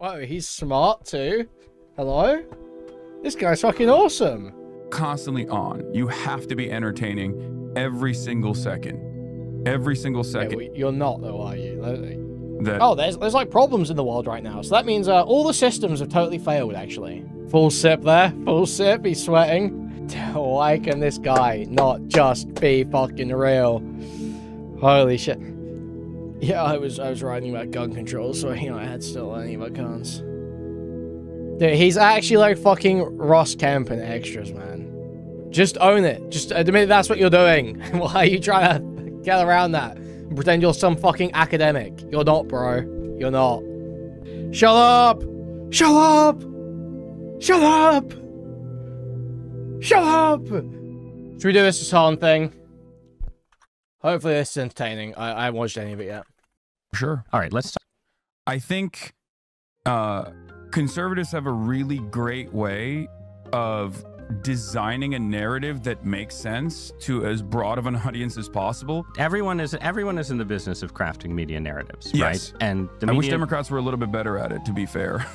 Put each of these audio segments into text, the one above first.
Wow, he's smart too. Hello? This guy's fucking awesome. Constantly on. You have to be entertaining every single second. Every single second. Yeah, well, you're not though, are you? That Oh, there's like problems in the world right now. So that means all the systems have totally failed, actually. Full sip there. Full sip. He's sweating. Why can this guy not just be fucking real? Holy shit. Yeah, I was writing about gun control, so, you know, I had to start learning about guns. Dude, he's actually like fucking Ross Kemp in Extras, man. Just own it. Just admit that's what you're doing. Why are you trying to get around that? And pretend you're some fucking academic. You're not, bro. You're not. Shut up! Shut up! Shut up! Shut up! Should we do this Hassan thing? Hopefully this is entertaining. I haven't watched any of it yet. Sure. All right, let's talk. I think conservatives have a really great way of designing a narrative that makes sense to as broad of an audience as possible. Everyone is in the business of crafting media narratives, Yes. right? And the I wish media, Democrats were a little bit better at it, to be fair.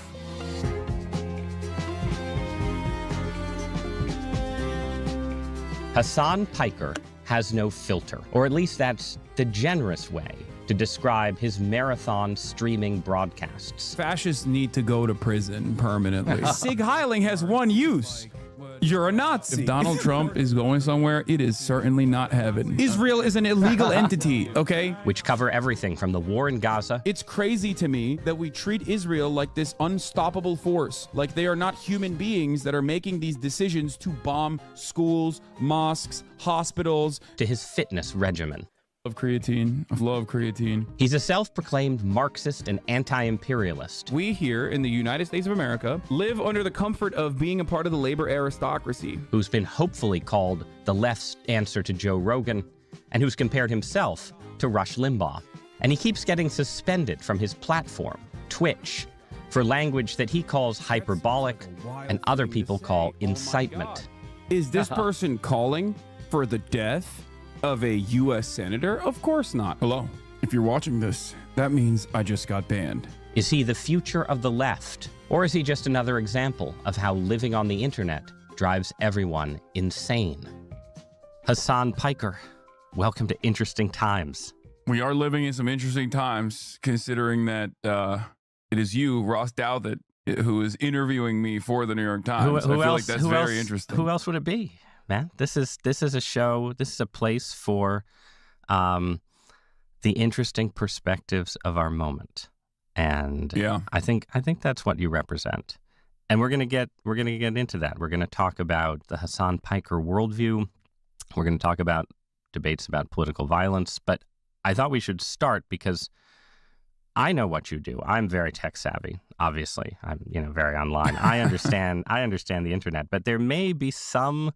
Hassan Piker has no filter, or at least that's the generous way to describe his marathon streaming broadcasts. Fascists need to go to prison permanently. Sig Heiling has one use. You're a Nazi. If Donald Trump is going somewhere, it is certainly not heaven. Israel is an illegal entity, okay? Which cover everything from the war in Gaza. It's crazy to me that we treat Israel like this unstoppable force, like they are not human beings that are making these decisions to bomb schools, mosques, hospitals. To his fitness regimen. Love creatine. I love creatine. He's a self-proclaimed Marxist and anti-imperialist. We here in the United States of America live under the comfort of being a part of the labor aristocracy. Who's been hopefully called the left's answer to Joe Rogan, and who's compared himself to Rush Limbaugh. And he keeps getting suspended from his platform, Twitch, for language that he calls hyperbolic and other people call incitement. Is this person calling for the death of a U.S. senator? Of course not. Hello. If you're watching this, that means I just got banned. Is he the future of the left? Or is he just another example of how living on the internet drives everyone insane? Hassan Piker, welcome to Interesting Times. We are living in some interesting times, considering that it is you, Ross Douthat, who is interviewing me for the New York Times. I feel like that's very interesting. Who else would it be, man? This is a show. This is a place for the interesting perspectives of our moment, and yeah, I think that's what you represent. And we're gonna get into that. We're gonna talk about the Hassan Piker worldview. We're gonna talk about debates about political violence. But I thought we should start because I know what you do. I'm very tech savvy. Obviously, I'm very online. I understand the internet, but there may be some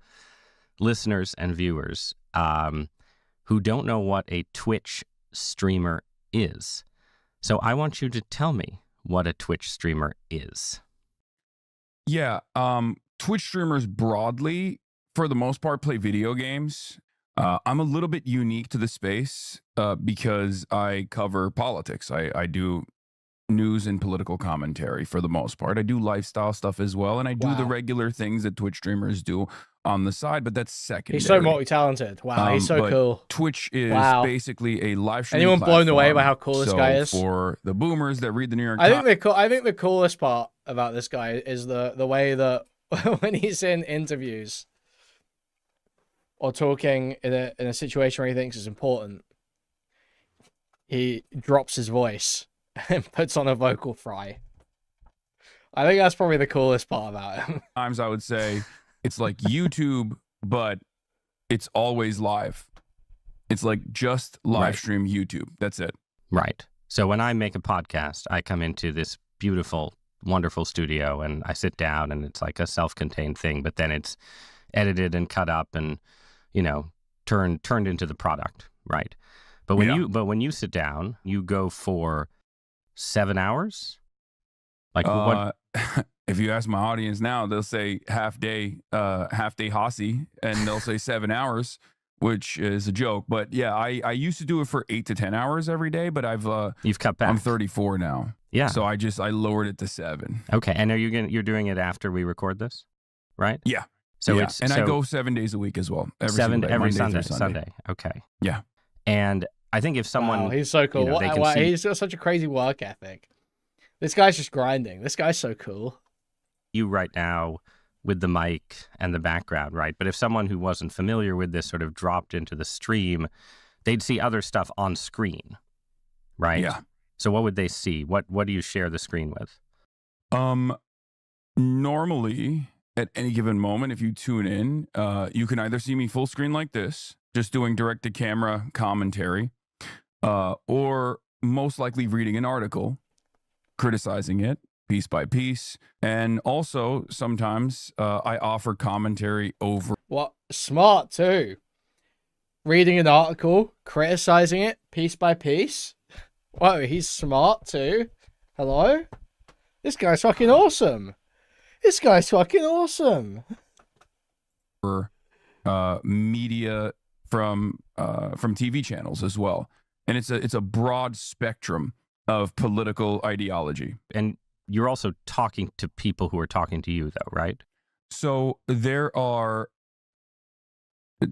listeners and viewers who don't know what a Twitch streamer is. So I want you to tell me what a Twitch streamer is. Yeah, Twitch streamers broadly, for the most part, play video games. I'm a little bit unique to the space because I cover politics. I do news and political commentary for the most part. I do lifestyle stuff as well, and I do the regular things that Twitch streamers do on the side, but that's secondary. He's so multi-talented. Wow, he's so cool. Twitch is basically a live stream. Anyone blown away by how cool this guy is? For the boomers that read the New York Times, I think the coolest part about this guy is the way that when he's in interviews or talking in a situation where he thinks is important, he drops his voice and puts on a vocal fry. I think that's probably the coolest part about him. Times I would say it's like YouTube, but it's always live. It's like just live stream YouTube. That's it. Right. So when I make a podcast, I come into this beautiful, wonderful studio and I sit down and it's like a self-contained thing, but then it's edited and cut up and turned into the product, right? But when you sit down, you go for 7 hours. Like what? If you ask my audience now, they'll say half day Hossie, and they'll say 7 hours, which is a joke. But yeah, I used to do it for 8 to 10 hours every day, but you've cut back. I'm 34 now. Yeah. So I lowered it to 7. Okay. And you're doing it after we record this, right? Yeah. So yeah. it's and so I go 7 days a week as well. Every seven single day, every Monday through Sunday. Okay. Yeah. And I think if someone Wow, he's so cool. you know, they can see- He's got such a crazy work ethic. This guy's just grinding. This guy's so cool. you right now with the mic and the background, right? But if someone who wasn't familiar with this sort of dropped into the stream, they'd see other stuff on screen, right? Yeah. So what would they see? What do you share the screen with? Normally at any given moment, if you tune in, you can either see me full screen like this, just doing direct to camera commentary, or most likely reading an article, criticizing it piece by piece. And also sometimes I offer commentary over. What? Smart too. Reading an article, criticizing it piece by piece. Whoa, he's smart too. Hello? This guy's fucking awesome. This guy's fucking awesome. Media from TV channels as well, and it's a broad spectrum of political ideology. And you're also talking to people who are talking to you, though, right? So there are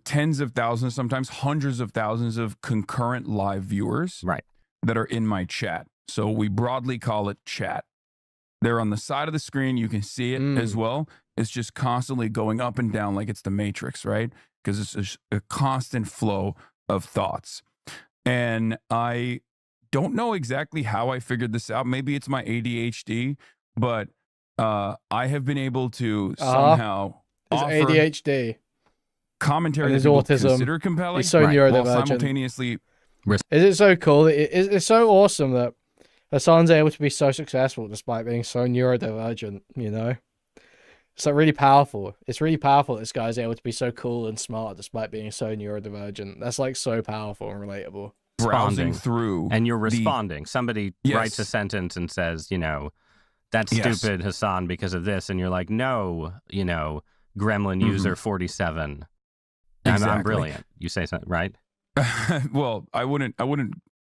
tens of thousands, sometimes hundreds of thousands of concurrent live viewers, Right. that are in my chat. So we broadly call it chat. They're on the side of the screen. You can see it as well. It's just constantly going up and down like it's the Matrix, right? Because it's a constant flow of thoughts. And I don't know exactly how I figured this out. Maybe it's my ADHD, but I have been able to somehow His offer ADHD. commentary and that his people autism. consider compelling, He's so while neurodivergent. simultaneously. Is it so cool? It's so awesome that Hassan's able to be so successful despite being so neurodivergent, you know? It's like really powerful. It's really powerful that this guy's able to be so cool and smart despite being so neurodivergent. That's like so powerful and relatable. Browsing Responding. through, And you're responding. Somebody Yes. writes a sentence and says, you know, that's Yes. stupid, Hassan, because of this. And you're like, no, you know, Gremlin user 47. I'm Exactly. brilliant. You say something, right? well, I wouldn't.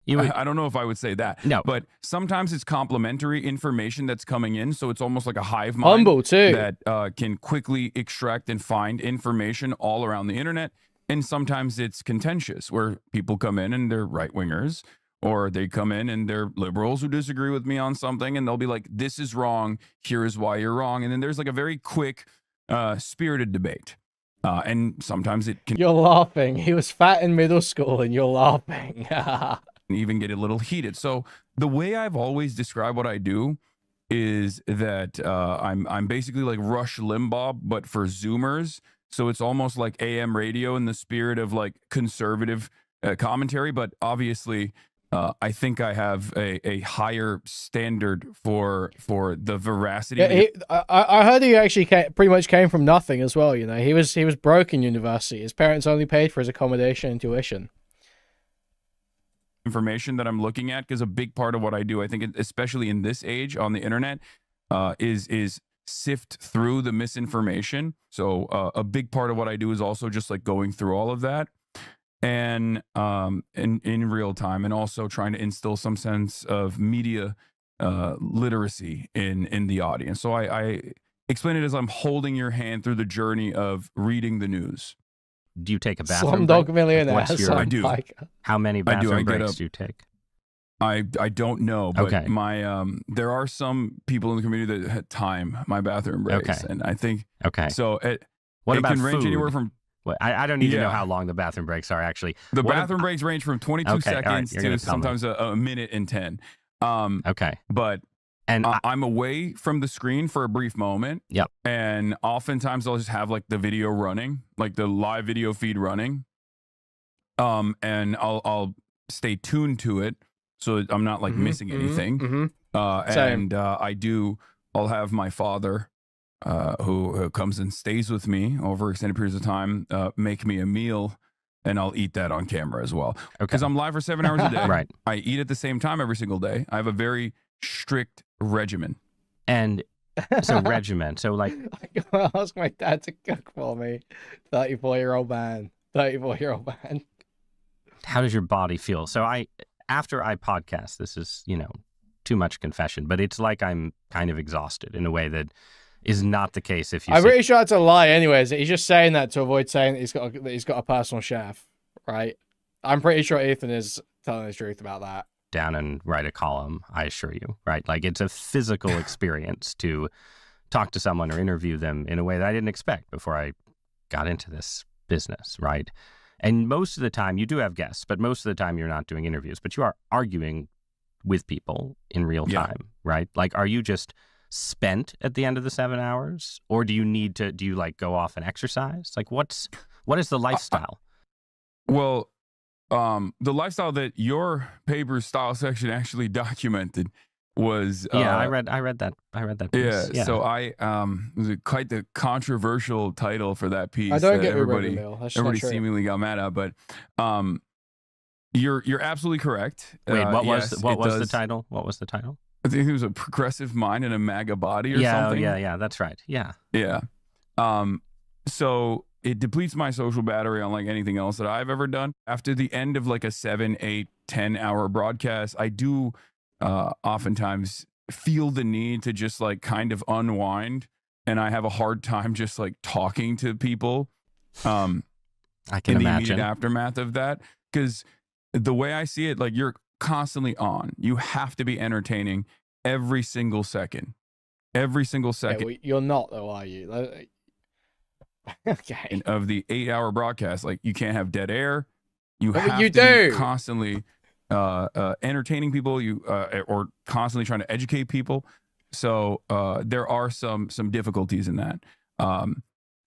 You would, I don't know if I would say that. No. But sometimes it's complementary information that's coming in, so it's almost like a hive mind Humble too. that can quickly extract and find information all around the internet. And sometimes it's contentious, where people come in and they're right wingers, or they come in and they're liberals who disagree with me on something, and they'll be like, "This is wrong. Here is why you're wrong." And then there's like a very quick, spirited debate. And sometimes it can You're laughing. He was fat in middle school and you're laughing. even get a little heated. So the way I've always described what I do is that I'm basically like Rush Limbaugh, but for Zoomers. So it's almost like AM radio in the spirit of like conservative commentary. But obviously, I think I have a higher standard for the veracity. Yeah, I heard he actually pretty much came from nothing as well. You know, he was broke in university. His parents only paid for his accommodation and tuition. Information that I'm looking at, because a big part of what I do, I think, especially in this age on the internet, is sift through the misinformation. So a big part of what I do is also just like going through all of that and in real time, and also trying to instill some sense of media literacy in the audience. So I explain it as I'm holding your hand through the journey of reading the news. do you take a bathroom Slumdog break? Millionaire. What's your- Hassan I do. Piker. How many I bathroom get breaks up. do you take? I don't know, but Okay. my there are some people in the community that time my bathroom breaks, Okay. and I think Okay. so. It What about can range food? anywhere from Well, I don't need to know Yeah. how long the bathroom breaks are, actually. the What ab- bathroom breaks range from 22 Okay, all right, seconds you're to gonna tell me. sometimes a minute and 10. Okay. But And I'm away from the screen for a brief moment. Yep. And oftentimes I'll just have like the video running, like the live video feed running. And I'll stay tuned to it so I'm not like missing anything. Same. And I'll have my father, who comes and stays with me over extended periods of time, make me a meal, and I'll eat that on camera as well. okay. Because I'm live for 7 hours a day. Right. I eat at the same time every single day. I have a very strict regimen. And so regiment. So like, I gotta ask my dad to cook for me. 34-year-old man. 34-year-old man. how does your body feel? So after I podcast, this is, too much confession, but it's like I'm kind of exhausted in a way that is not the case if you I'm pretty sure that's a lie anyways. He's just saying that to avoid saying that he's got a personal chef, right? I'm pretty sure Ethan is telling the truth about that. Down and write a column, I assure you, right? Like, it's a physical experience to talk to someone or interview them in a way that I didn't expect before I got into this business, right? And most of the time you do have guests, but most of the time you're not doing interviews, but you are arguing with people in real time, right? Like, are you just spent at the end of the 7 hours, or do you like go off and exercise? Like, what is the lifestyle? Well, the lifestyle that your paper's style section actually documented was I read that piece. Yeah, so I was quite the controversial title for that piece. I don't get everybody everybody seemingly got mad at, but you're absolutely correct. Wait, what was the title? What was the title? I think it was a progressive mind and a MAGA body or something. Yeah, that's right. Yeah. So it depletes my social battery unlike anything else that I've ever done. After the end of like a 7, 8, 10-hour broadcast, I do oftentimes feel the need to just like kind of unwind, and I have a hard time just like talking to people I can in the imagine. immediate aftermath of that, because the way I see it, like, you're constantly on. You have to be entertaining every single second. Every single second. Yeah, well, you're not though, are you? Okay. Of the 8-hour broadcast, like, you can't have dead air. You But have you to do. be constantly entertaining people. Or constantly trying to educate people. So there are some difficulties in that.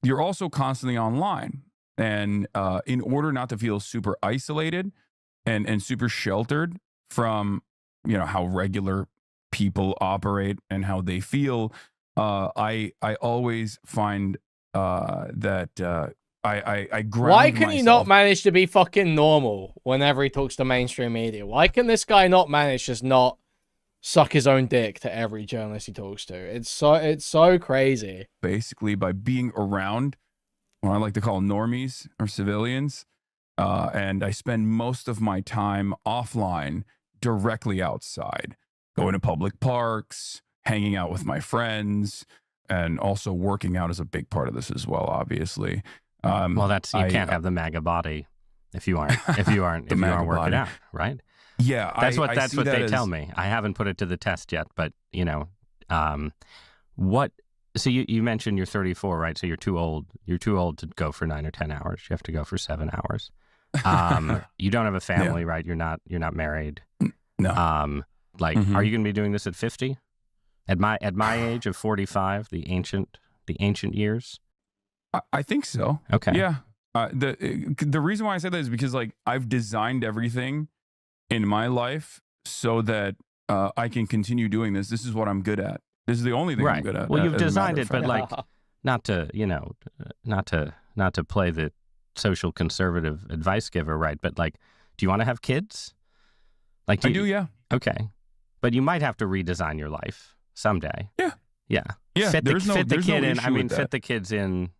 You're also constantly online, and in order not to feel super isolated and super sheltered from, you know, how regular people operate and how they feel, I always find that I ground Why can he not myself. manage to be fucking normal whenever he talks to mainstream media? Why can this guy not manage to just not suck his own dick to every journalist he talks to? It's so crazy. Basically by being around what I like to call normies or civilians, and I spend most of my time offline, directly outside, going to public parks, hanging out with my friends, and also working out is a big part of this as well, obviously. Well, you can't have the MAGA body if you aren't working body. out, right? Yeah, That's what they tell as, me. I haven't put it to the test yet, but you know, what? So you mentioned you're 34, right? So you're too old. You're too old to go for 9 or 10 hours. You have to go for 7 hours. You don't have a family, right? You're not married. No. Are you going to be doing this at 50? At my age of 45, the ancient years. I think so. Okay. Yeah. The reason why I said that is because, like, I've designed everything in my life so that I can continue doing this. This is what I'm good at. This is the only thing I'm good at. Well, you've as a designed matter it, of but fact. like not to play the social conservative advice giver, right? But like, do you want to have kids? Like, I do, yeah. Okay, but you might have to redesign your life someday. Yeah. Fit there's no kid in. I issue mean, with fit that. the kids in.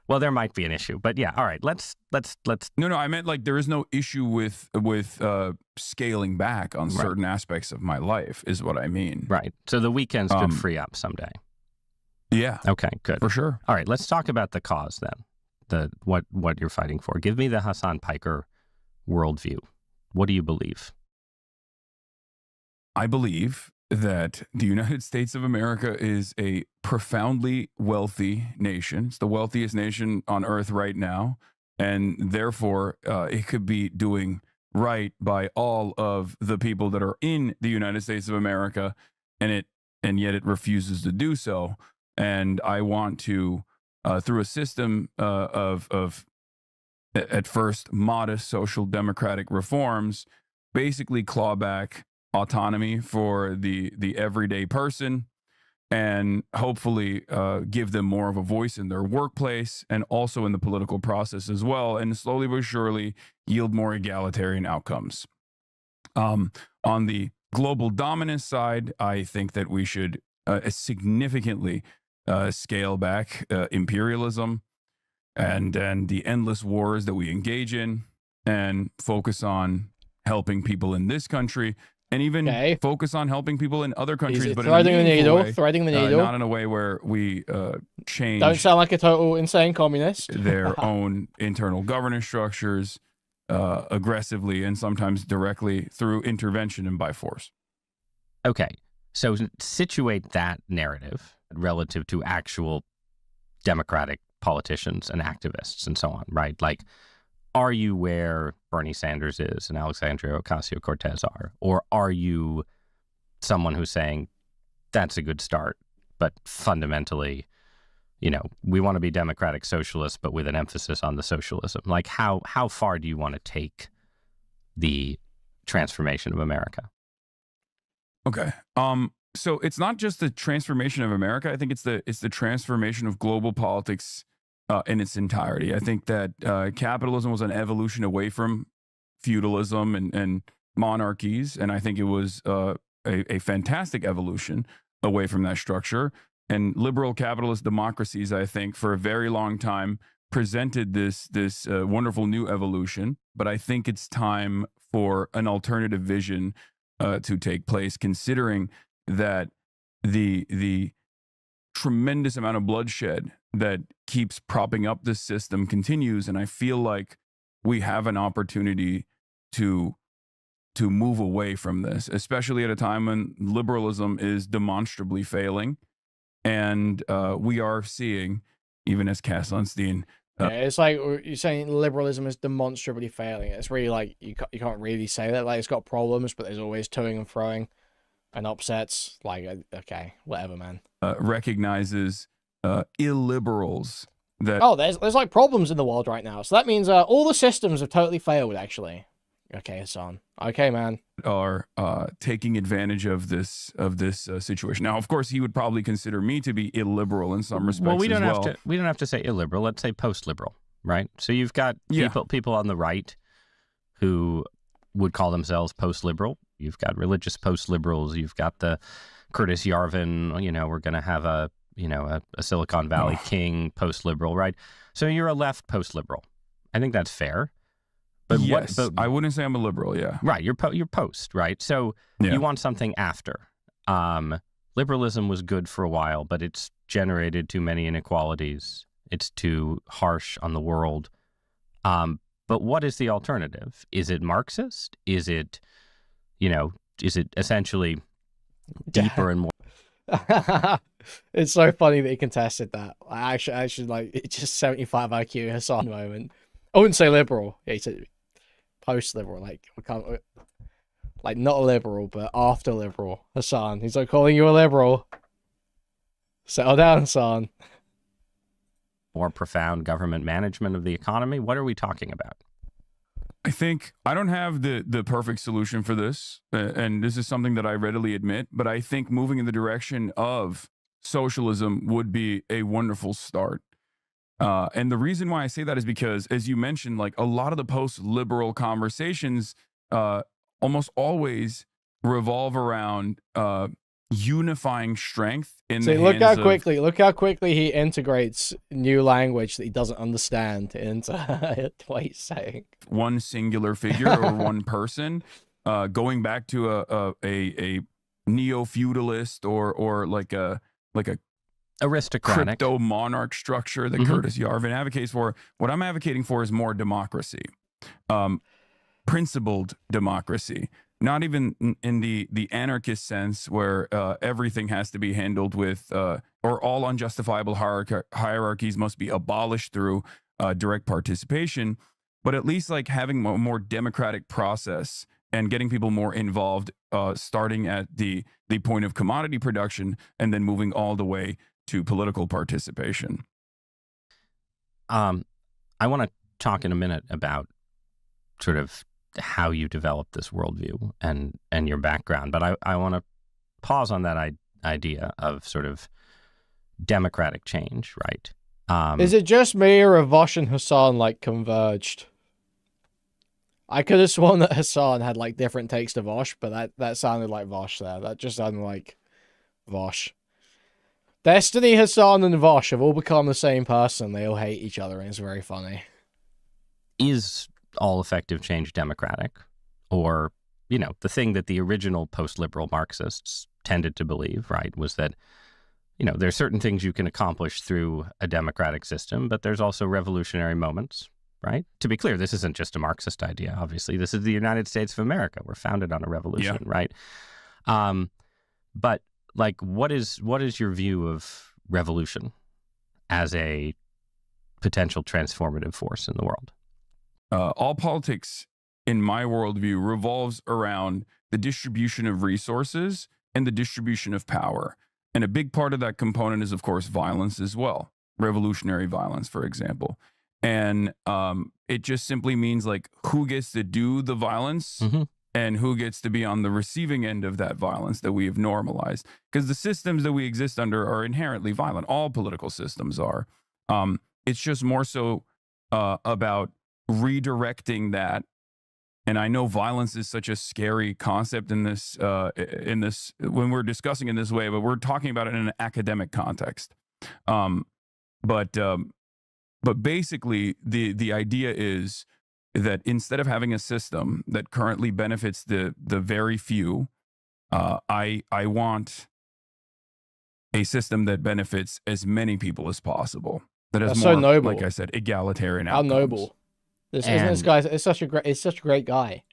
Well, there might be an issue, but yeah. All right, let's. No, I meant like there is no issue with scaling back on certain aspects of my life, is what I mean. Right. So the weekends could free up someday. Yeah. Okay. Good. For sure. All right. Let's talk about the cause then. What you're fighting for. Give me the Hasan Piker worldview. What do you believe? I believe that the United States of America is a profoundly wealthy nation. It's the wealthiest nation on earth right now. And therefore, it could be doing right by all of the people that are in the United States of America, and yet it refuses to do so. And I want to, through a system of at first modest social democratic reforms, basically claw back autonomy for the everyday person, and hopefully give them more of a voice in their workplace and also in the political process as well, and slowly but surely yield more egalitarian outcomes. On the global dominance side, I think that we should significantly scale back imperialism and the endless wars that we engage in, and focus on helping people in this country and even Okay. focus on helping people in other countries, He's but in a threading the meaningful needle, way, threading the needle. not in a way where we change Don't sound like a total insane communist. their own internal governance structures aggressively and sometimes directly through intervention and by force. Okay, so situate that narrative relative to actual Democratic politicians and activists and so on, right? Like, are you where Bernie Sanders is and Alexandria Ocasio-Cortez are? Or are you someone who's saying that's a good start, but fundamentally, you know, we want to be democratic socialists, but with an emphasis on the socialism? Like, how far do you want to take the transformation of America? Okay. So it's not just the transformation of America. I think it's the transformation of global politics in its entirety. I think that capitalism was an evolution away from feudalism and monarchies, and I think it was a fantastic evolution away from that structure. And liberal capitalist democracies, I think, for a very long time presented this wonderful new evolution. But I think it's time for an alternative vision to take place, considering that the tremendous amount of bloodshed that keeps propping up this system continues. And I feel like we have an opportunity to move away from this, especially at a time when liberalism is demonstrably failing. And we are seeing, even as Cass Sunstein, yeah, it's like you're saying liberalism is demonstrably failing. It's really like you can't really say that. Like, it's got problems, but there's always toing and froing and upsets. Like, okay, whatever, man. recognizes illiberals that Oh, there's like problems in the world right now. So that means all the systems have totally failed, actually. Okay, Hassan. Okay, man. are taking advantage of this situation. Now, of course, he would probably consider me to be illiberal in some respects. Well, we don't as well. we don't have to say illiberal. Let's say post-liberal, right? So you've got people on the right who would call themselves post-liberal. You've got religious post-liberals. You've got the Curtis Yarvin. You know, we're going to have a Silicon Valley king post-liberal, right? So you're a left post-liberal. I think that's fair. But yes, but I wouldn't say I'm a liberal. Yeah, right. You're post, right? So you want something after. Liberalism was good for a while, but it's generated too many inequalities. It's too harsh on the world. But what is the alternative? Is it Marxist? Is it, is it essentially deeper and more? It's so funny that he contested that. I actually like, it's just 75 IQ Hassan moment. I wouldn't say liberal. Yeah, he said post-liberal. Like, we can't, like, not a liberal, but after liberal. Hassan. He's like calling you a liberal. Settle down, Hassan. More profound government management of the economy? What are we talking about? I think I don't have the perfect solution for this, and this is something that I readily admit, but I think moving in the direction of socialism would be a wonderful start. And the reason why I say that is because, as you mentioned, like a lot of the post-liberal conversations almost always revolve around unifying strength in the look hands look how quickly he integrates new language that he doesn't understand into what he's saying. One singular figure or one person, going back to a neo-feudalist or like a aristocratic crypto monarch structure that Curtis Yarvin advocates for. What I'm advocating for is more democracy, principled democracy. Not even in the anarchist sense where everything has to be handled with, or all unjustifiable hierarchies must be abolished through direct participation, but at least like having a more democratic process and getting people more involved, starting at the point of commodity production and then moving all the way to political participation. I want to talk in a minute about sort of how you develop this worldview and your background, but I want to pause on that idea of sort of democratic change, right? Is it just me or have Vosh and Hassan like converged? I could have sworn that Hassan had like different takes to Vosh, but that sounded like Vosh there. That just sounded like Vosh. Destiny, Hassan, and Vosh have all become the same person. They all hate each other, and it's very funny. Is all effective change democratic, or you know, the thing that the original post-liberal Marxists tended to believe, right, was that, you know, there's certain things you can accomplish through a democratic system, but there's also revolutionary moments, right? To be clear, this isn't just a Marxist idea, obviously. This is the United States of America. We're founded on a revolution, right? But, like, what is your view of revolution as a potential transformative force in the world? All politics, in my worldview, revolves around the distribution of resources and the distribution of power. And a big part of that component is, of course, violence as well. Revolutionary violence, for example. And it just simply means, like, who gets to do the violence and who gets to be on the receiving end of that violence that we have normalized. Because the systems that we exist under are inherently violent. All political systems are. It's just more so about redirecting that. And I know violence is such a scary concept in this when we're discussing in this way, but we're talking about it in an academic context. But basically, the idea is that instead of having a system that currently benefits the very few, I want a system that benefits as many people as possible. That has That's more, so noble. like I said, egalitarian How outcomes. noble. Isn't this guy, it's such a great guy.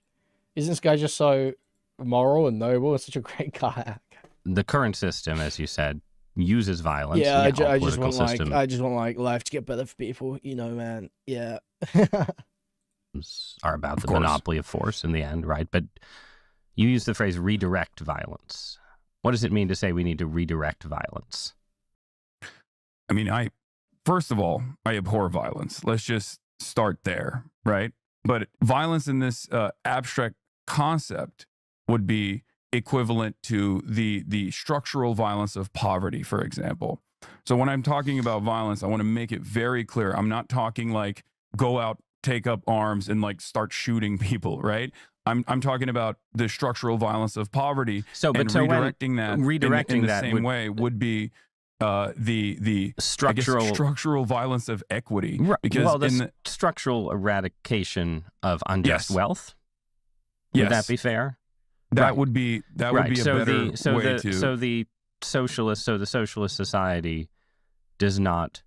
Isn't this guy just so moral and noble and such a great guy? The current system, as you said, uses violence. Yeah, all I just political want systems I just want like life to get better for people, you know, man. Yeah. are about Of the course. monopoly of force in the end, right? But you use the phrase redirect violence. What does it mean to say we need to redirect violence? I mean, first of all, I abhor violence. Let's just start there, right? But violence in this abstract concept would be equivalent to the structural violence of poverty, for example. So when I'm talking about violence, I want to make it very clear. I'm not talking like go out, take up arms, and like start shooting people, right? I'm talking about the structural violence of poverty. So, but and so redirecting that redirecting in the that same way would be the structural I guess, structural violence of equity. Right. Because well, in the structural eradication of unjust wealth. Would that be fair? That would be a better way to. So the socialist society does not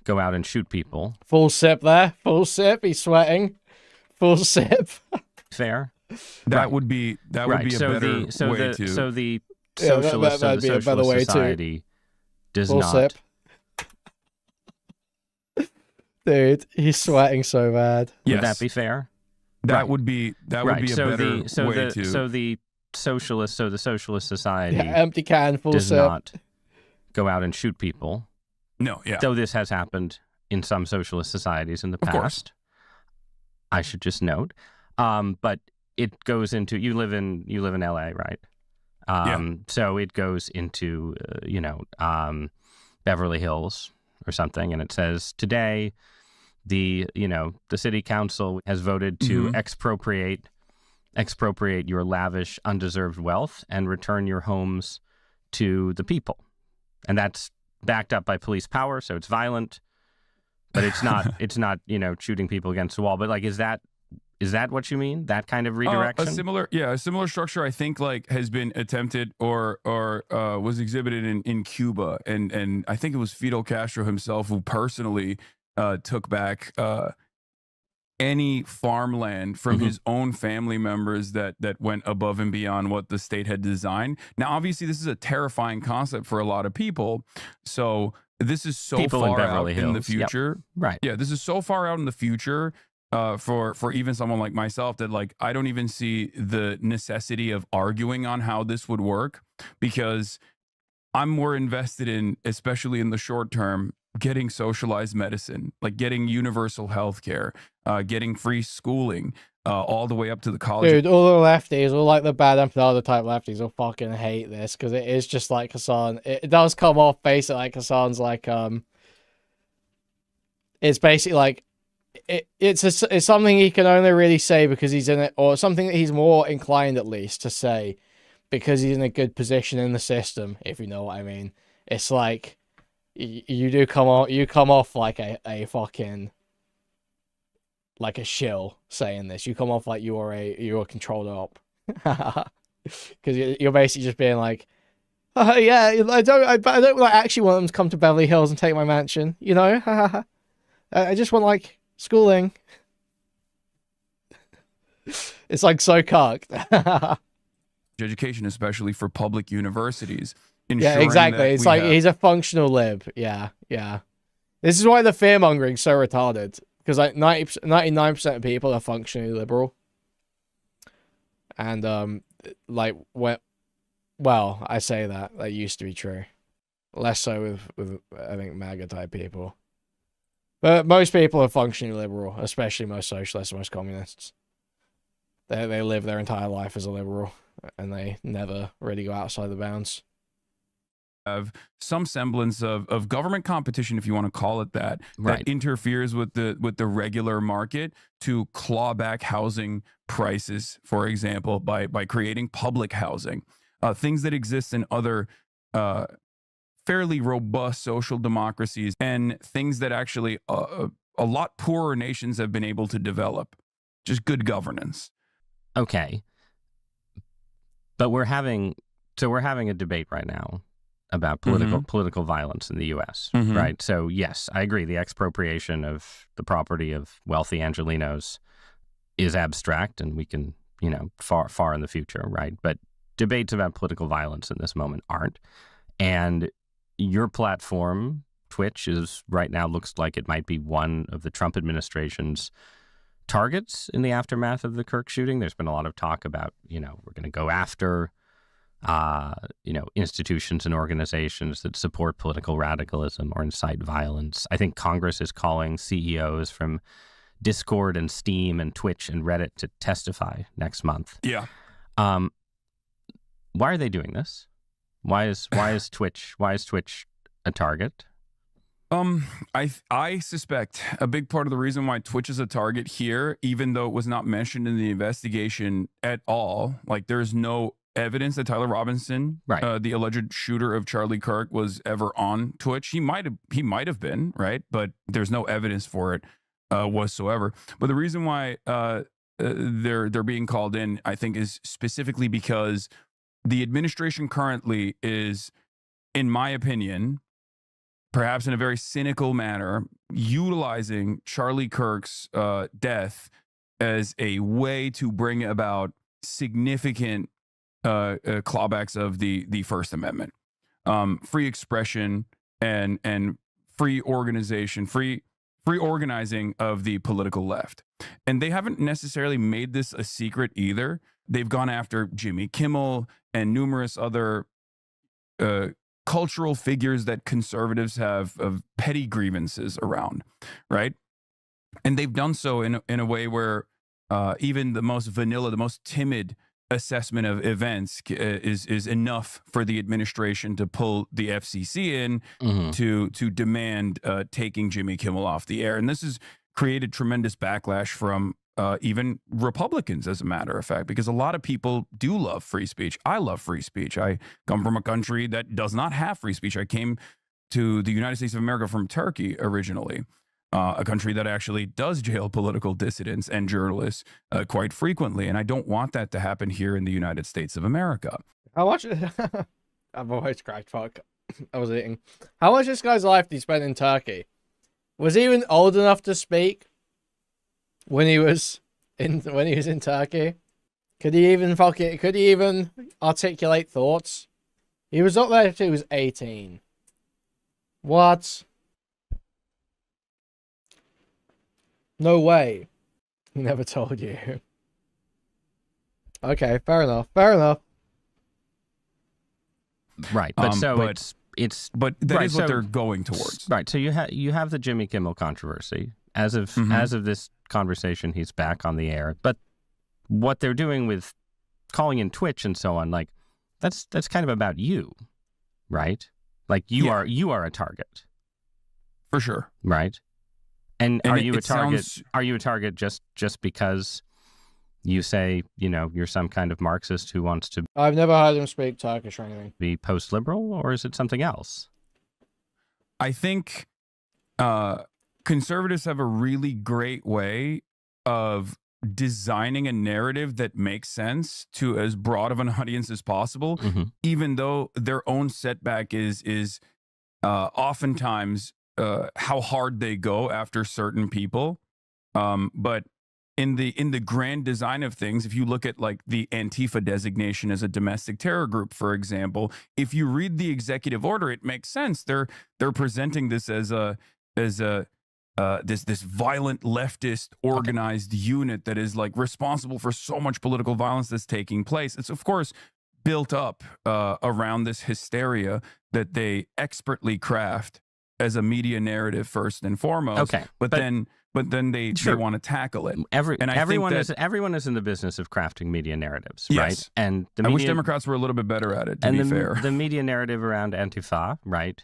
go out and shoot people. Full sip there. Full sip. He's sweating. Full sip. Fair. That would be a better way to. So the Yeah, socialist that'd be a better way society does Full not. sip. Dude, he's sweating so bad. Would that be fair? That would be a better way to. So the socialist society Yeah, empty can, full does sip. not go out and shoot people. No, yeah. Though this has happened in some socialist societies in the past. Course. I should just note. But it goes into you live in LA, right? So it goes into Beverly Hills or something, and it says today the city council has voted to expropriate your lavish, undeserved wealth and return your homes to the people. And that's backed up by police power, so it's violent, but it's not shooting people against the wall. But like, is that what you mean? That kind of redirection? A similar structure I think like has been attempted or was exhibited in Cuba, and I think it was Fidel Castro himself who personally took back any farmland from his own family members that went above and beyond what the state had designed. Now, obviously, this is a terrifying concept for a lot of people. So this is so far out in the future. Yep. Right. Yeah, this is so far out in the future for even someone like myself that like I don't even see the necessity of arguing on how this would work, because I'm more invested in, especially in the short term, getting socialized medicine, like getting universal health care, getting free schooling, all the way up to the college. Dude, all the lefties, all like the bad Empanada type lefties will fucking hate this, because it is just like Hasan. It does come off basically like Hasan's like, it's basically like, it's something he can only really say because he's in it, or something that he's more inclined at least to say because he's in a good position in the system, if you know what I mean. It's like, you come off like a fucking, like a shill saying this. You come off like you're a controlled op. Because you're basically just being like, yeah, I don't like, actually want them to come to Beverly Hills and take my mansion, you know? I just want, like, schooling. It's like so cocked. Education, especially for public universities. Yeah, exactly. It's like he's a functional lib. Yeah, yeah. This is why the fear-mongering's so retarded. Because like 99% of people are functionally liberal. And like well, I say that used to be true. Less so with I think MAGA type people. But most people are functionally liberal, especially most socialists, most communists. They live their entire life as a liberal, and they never really go outside the bounds. Of some semblance of government competition, if you want to call it that, Right. that interferes with the regular market to claw back housing prices, for example, by creating public housing, things that exist in other fairly robust social democracies, and things that actually a lot poorer nations have been able to develop. Just good governance. Okay. But we're having a debate right now about political violence in the U.S., right? So yes, I agree. The expropriation of the property of wealthy Angelenos is abstract, and we can, far in the future, right? But debates about political violence in this moment aren't. And your platform, Twitch, is right now looks like it might be one of the Trump administration's targets in the aftermath of the Kirk shooting. There's been a lot of talk about, we're going to go after institutions and organizations that support political radicalism or incite violence. I think Congress is calling CEOs from Discord and Steam and Twitch and Reddit to testify next month. Yeah. Why are they doing this? Why is Twitch a target? I suspect a big part of the reason why Twitch is a target here, even though it was not mentioned in the investigation at all, like there's no evidence that Tyler Robinson, right, the alleged shooter of Charlie Kirk, was ever on Twitch. He might have been, right? But there's no evidence for it whatsoever. But the reason why they're being called in, I think, is specifically because the administration currently is, in my opinion, perhaps in a very cynical manner, utilizing Charlie Kirk's death as a way to bring about significant clawbacks of the First Amendment, free expression and free organization, free organizing of the political left. And they haven't necessarily made this a secret either. They've gone after Jimmy Kimmel and numerous other cultural figures that conservatives have of petty grievances around, right? And they've done so in a way where even the most vanilla, the most timid assessment of events is enough for the administration to pull the FCC in to demand taking Jimmy Kimmel off the air. And this has created tremendous backlash from even Republicans, as a matter of fact, because a lot of people do love free speech. I love free speech. I come from a country that does not have free speech. I came to the United States of America from Turkey originally, a country that actually does jail political dissidents and journalists quite frequently. And I don't want that to happen here in the United States of America. How much? I've always cracked. Fuck. I was eating. How much of this guy's life did he spend in Turkey? Was he even old enough to speak when he was in Turkey? Could he even articulate thoughts? He was up there until he was 18. What? No way. He never told you. Okay, fair enough. Fair enough. Right, but it's but that right, is what they're going towards. Right. So you have the Jimmy Kimmel controversy. As of this conversation, he's back on the air. But what they're doing with calling in Twitch and so on, like that's kind of about you, right? Like you are a target. For sure. Right. And are you a target? Are you a target just because you say, you're some kind of Marxist who wants to I've never heard him speak Turkish or anything. Be post-liberal, or is it something else? I think conservatives have a really great way of designing a narrative that makes sense to as broad of an audience as possible, even though their own setback is oftentimes how hard they go after certain people. But in the grand design of things, if you look at like the Antifa designation as a domestic terror group, for example, if you read the executive order, it makes sense. They're presenting this as this violent leftist organized unit that is like responsible for so much political violence that's taking place. It's of course built up around this hysteria that they expertly craft as a media narrative first and foremost. Okay, but then they want to tackle it. Everyone is in the business of crafting media narratives, right? Yes. And I wish Democrats were a little bit better at it, to be fair. The media narrative around Antifa, right,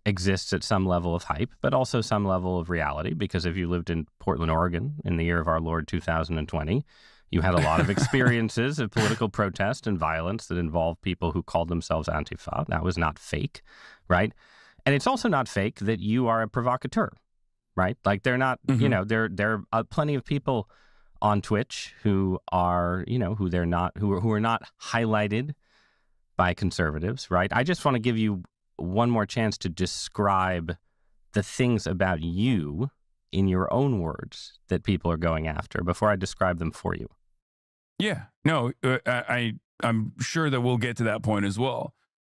exists at some level of hype, but also some level of reality, because if you lived in Portland, Oregon in the year of our Lord 2020, you had a lot of experiences of political protest and violence that involved people who called themselves Antifa. That was not fake, right? And it's also not fake that you are a provocateur, right? Like they're not, you know, there are plenty of people on Twitch who are, you know, who are not highlighted by conservatives, right? I just want to give you one more chance to describe the things about you in your own words that people are going after before I describe them for you. Yeah, no, I'm sure that we'll get to that point as well.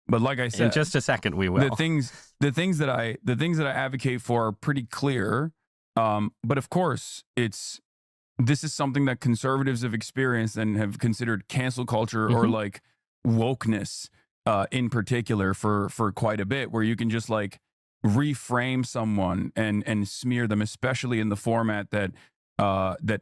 But like I said, in just a second, we will. The things that I advocate for are pretty clear. But of course, this is something that conservatives have experienced and have considered cancel culture or like wokeness in particular for quite a bit, where you can just like reframe someone and smear them, especially in the format that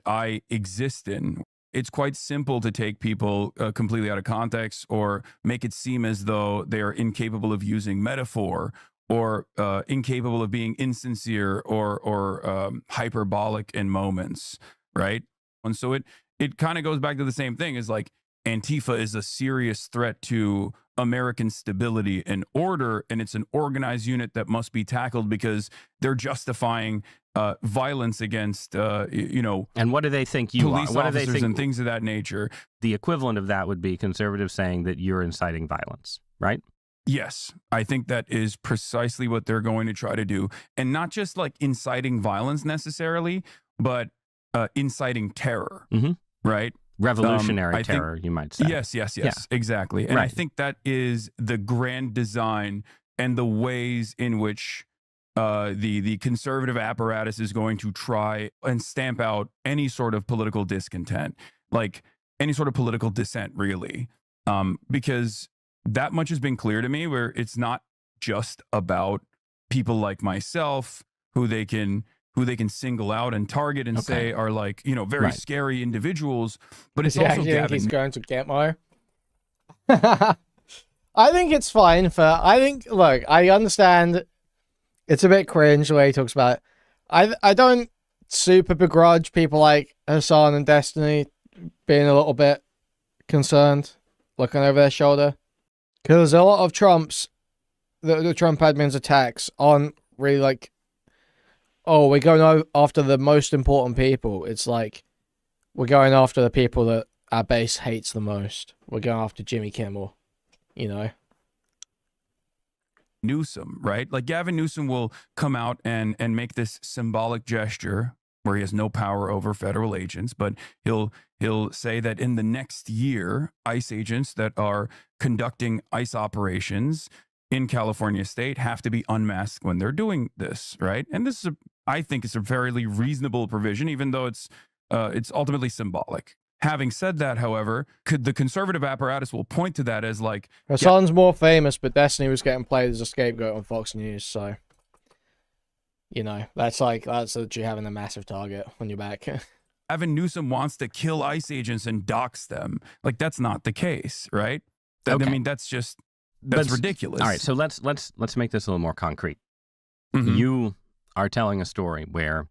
I exist in. It's quite simple to take people completely out of context or make it seem as though they are incapable of using metaphor or incapable of being insincere or hyperbolic in moments, right? And so it kind of goes back to the same thing as like Antifa is a serious threat to American stability and order, and it's an organized unit that must be tackled because they're justifying violence against, you know, and what do they think you police are? What officers do they think? And things of that nature. The equivalent of that would be conservatives saying that you're inciting violence, right? Yes, I think that is precisely what they're going to try to do, and not just like inciting violence necessarily, but inciting terror, right? Revolutionary terror, you might say. Yes, exactly. And I think that is the grand design and the ways in which the conservative apparatus is going to try and stamp out any sort of political discontent, like any sort of political dissent, really. Because that much has been clear to me, where it's not just about people like myself who they can single out and target and say are like, you know, very scary individuals, but it's also Gavin. He's going to get more. I think it's fine look, I understand it's a bit cringe the way he talks about it. I don't super begrudge people like Hasan and Destiny being a little bit concerned, looking over their shoulder, because a lot of the Trump admin's attacks aren't really like, oh, we're going after the most important people. It's like, we're going after the people that our base hates the most. We're going after Jimmy Kimmel, you know? Newsom, right? Like Gavin Newsom will come out and make this symbolic gesture where he has no power over federal agents, but he'll say that in the next year, ICE agents that are conducting ICE operations in California state have to be unmasked when they're doing this, right? And this is I think it's a fairly reasonable provision, even though it's ultimately symbolic. Having said that, however, the conservative apparatus will point to that as like, Hasan's more famous, but Destiny was getting played as a scapegoat on Fox News, so you know, that's you having a massive target on your back. Gavin Newsom wants to kill ICE agents and dox them. Like, that's not the case, right? I mean, that's ridiculous. All right, so let's make this a little more concrete. You are telling a story where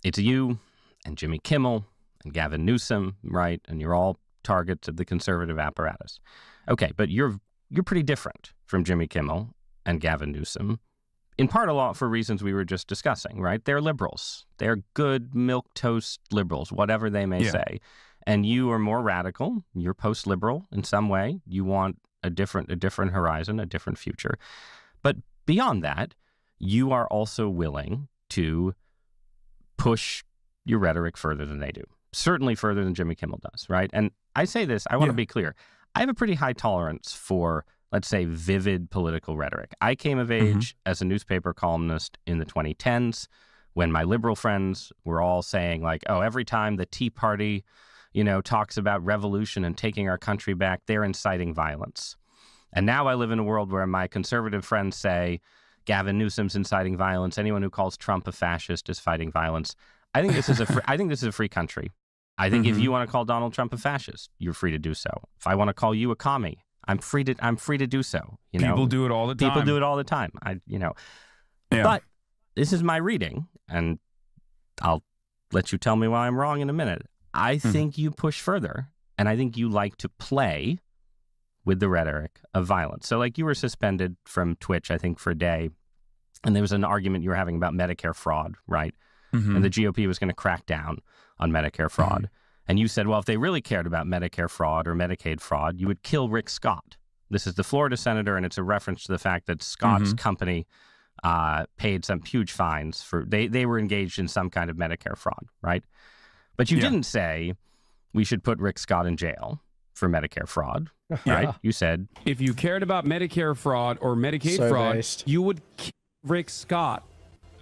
it's you and Jimmy Kimmel and Gavin Newsom, right? And you're all targets of the conservative apparatus. Okay, but you're pretty different from Jimmy Kimmel and Gavin Newsom in part a lot for reasons we were just discussing, right? They're liberals. They're good milquetoast liberals, whatever they may say. And you are more radical. You're post-liberal in some way. You want a different horizon, a different future. But beyond that, you are also willing to push your rhetoric further than they do. Certainly further than Jimmy Kimmel does, right? And I say this, I want to be clear. I have a pretty high tolerance for, let's say, vivid political rhetoric. I came of age as a newspaper columnist in the 2010s when my liberal friends were all saying, like, oh, every time the Tea Party, talks about revolution and taking our country back, they're inciting violence. And now I live in a world where my conservative friends say, Gavin Newsom's inciting violence. Anyone who calls Trump a fascist is fighting violence. I think this is a free country. I think if you want to call Donald Trump a fascist, you're free to do so. If I want to call you a commie, I'm free to do so. People do it all the time. People do it all the time. But this is my reading, and I'll let you tell me why I'm wrong in a minute. I think you push further, and I think you like to play with the rhetoric of violence. So, like, you were suspended from Twitch, I think, for a day, and there was an argument you were having about Medicare fraud, right? And the GOP was going to crack down on Medicare fraud. And you said, well, if they really cared about Medicare fraud or Medicaid fraud, you would kill Rick Scott. This is the Florida senator, and it's a reference to the fact that Scott's company paid some huge fines for, they were engaged in some kind of Medicare fraud, right? But you didn't say we should put Rick Scott in jail for Medicare fraud, right? You said, if you cared about Medicare fraud or Medicaid fraud, you would kill Rick Scott,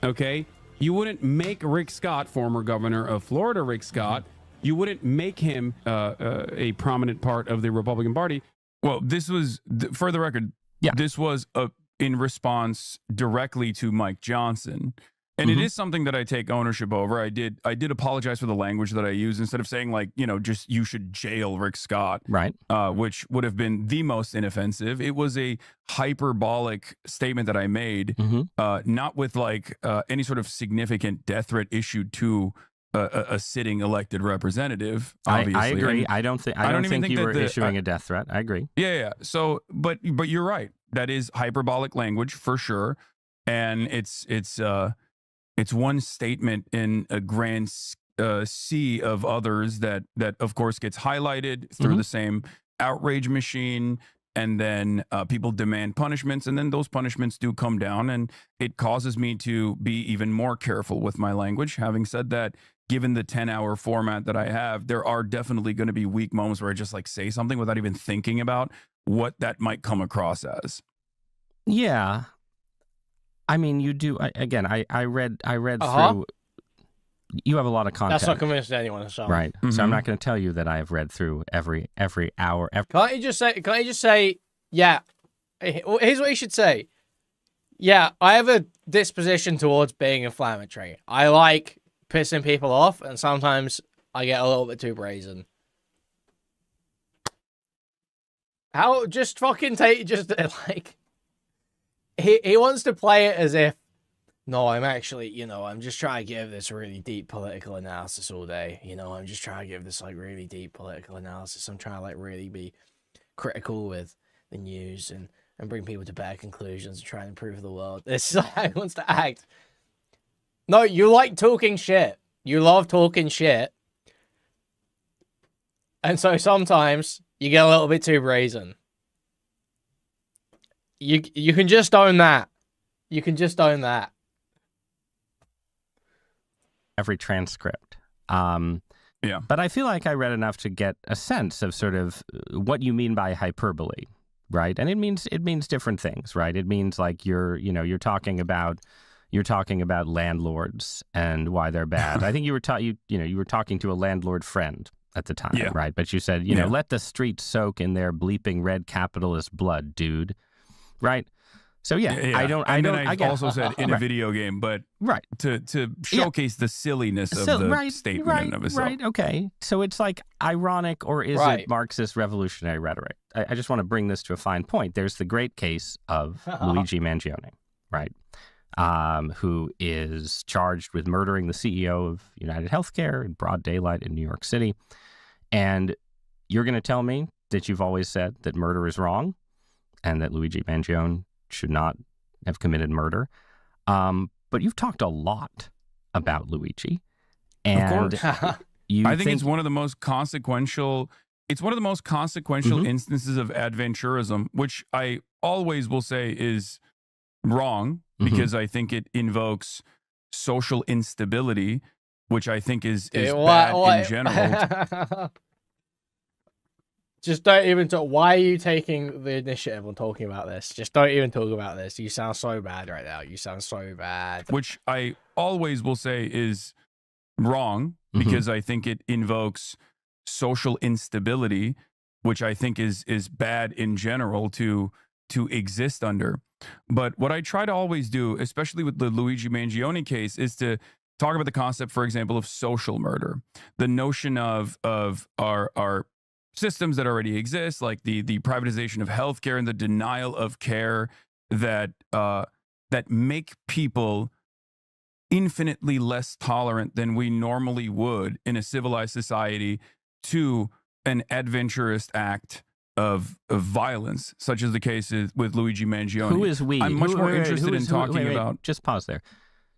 okay? You wouldn't make Rick Scott, former governor of Florida, Rick Scott, you wouldn't make him a prominent part of the Republican Party. Well, this was, for the record, this was in response directly to Mike Johnson. And it is something that I take ownership over. I did apologize for the language that I used instead of saying, like, just you should jail Rick Scott, right? Which would have been the most inoffensive. It was a hyperbolic statement that I made, not with like any sort of significant death threat issued to a sitting elected representative. Obviously, I agree. And I don't think you were issuing a death threat. I agree. Yeah. So, but you're right. That is hyperbolic language for sure, and it's one statement in a grand sea of others that of course gets highlighted through the same outrage machine, and then people demand punishments, and then those punishments do come down, and it causes me to be even more careful with my language. Having said that, given the 10-hour format that I have, there are definitely going to be weak moments where I just like say something without even thinking about what that might come across as. Yeah. I mean, you do. I read through. You have a lot of content. That's not convincing anyone. So. Right. So I'm not going to tell you that I have read through every hour. Can't you just say? Yeah. Here's what you should say. Yeah, I have a disposition towards being inflammatory. I like pissing people off, and sometimes I get a little bit too brazen. How just fucking take like. He wants to play it as if, no, I'm actually, I'm just trying to give this really deep political analysis all day. I'm just trying to give this, like, really deep political analysis. I'm trying to, like, really be critical with the news and bring people to better conclusions and try and improve the world. This is how he wants to act. No, you like talking shit. You love talking shit. And so sometimes you get a little bit too brazen. You can just own that. You can just own that. Every transcript. But I feel like I read enough to get a sense of sort of what you mean by hyperbole, right? And it means different things, right? It means like you're talking about landlords and why they're bad. I think you were talking to a landlord friend at the time, right? But you said, let the streets soak in their bleeping red capitalist blood, dude. Right. So I also said in a video game, but to showcase the silliness of the statement in and of itself. Right. Okay. So it's like ironic, or is it Marxist revolutionary rhetoric? I just want to bring this to a fine point. There's the great case of Luigi Mangione, right? Who is charged with murdering the CEO of United Healthcare in broad daylight in New York City. And you're going to tell me that you've always said that murder is wrong and that Luigi Mangione should not have committed murder. But you've talked a lot about Luigi. And of course. I think it's one of the most consequential. It's one of the most consequential instances of adventurism, which I always will say is wrong, because I think it invokes social instability, which I think is bad in general. Just don't even talk. Why are you taking the initiative on talking about this? Just don't even talk about this. You sound so bad right now. You sound so bad. Which I always will say is wrong, because I think it invokes social instability, which I think is bad in general to exist under. But what I try to always do, especially with the Luigi Mangione case, is to talk about the concept, for example, of social murder. The notion of our systems that already exist, like the privatization of healthcare and the denial of care that make people infinitely less tolerant than we normally would in a civilized society to an adventurous act of violence, such as the case with Luigi Mangione. Who is we? I'm much more interested in talking about. Just pause there.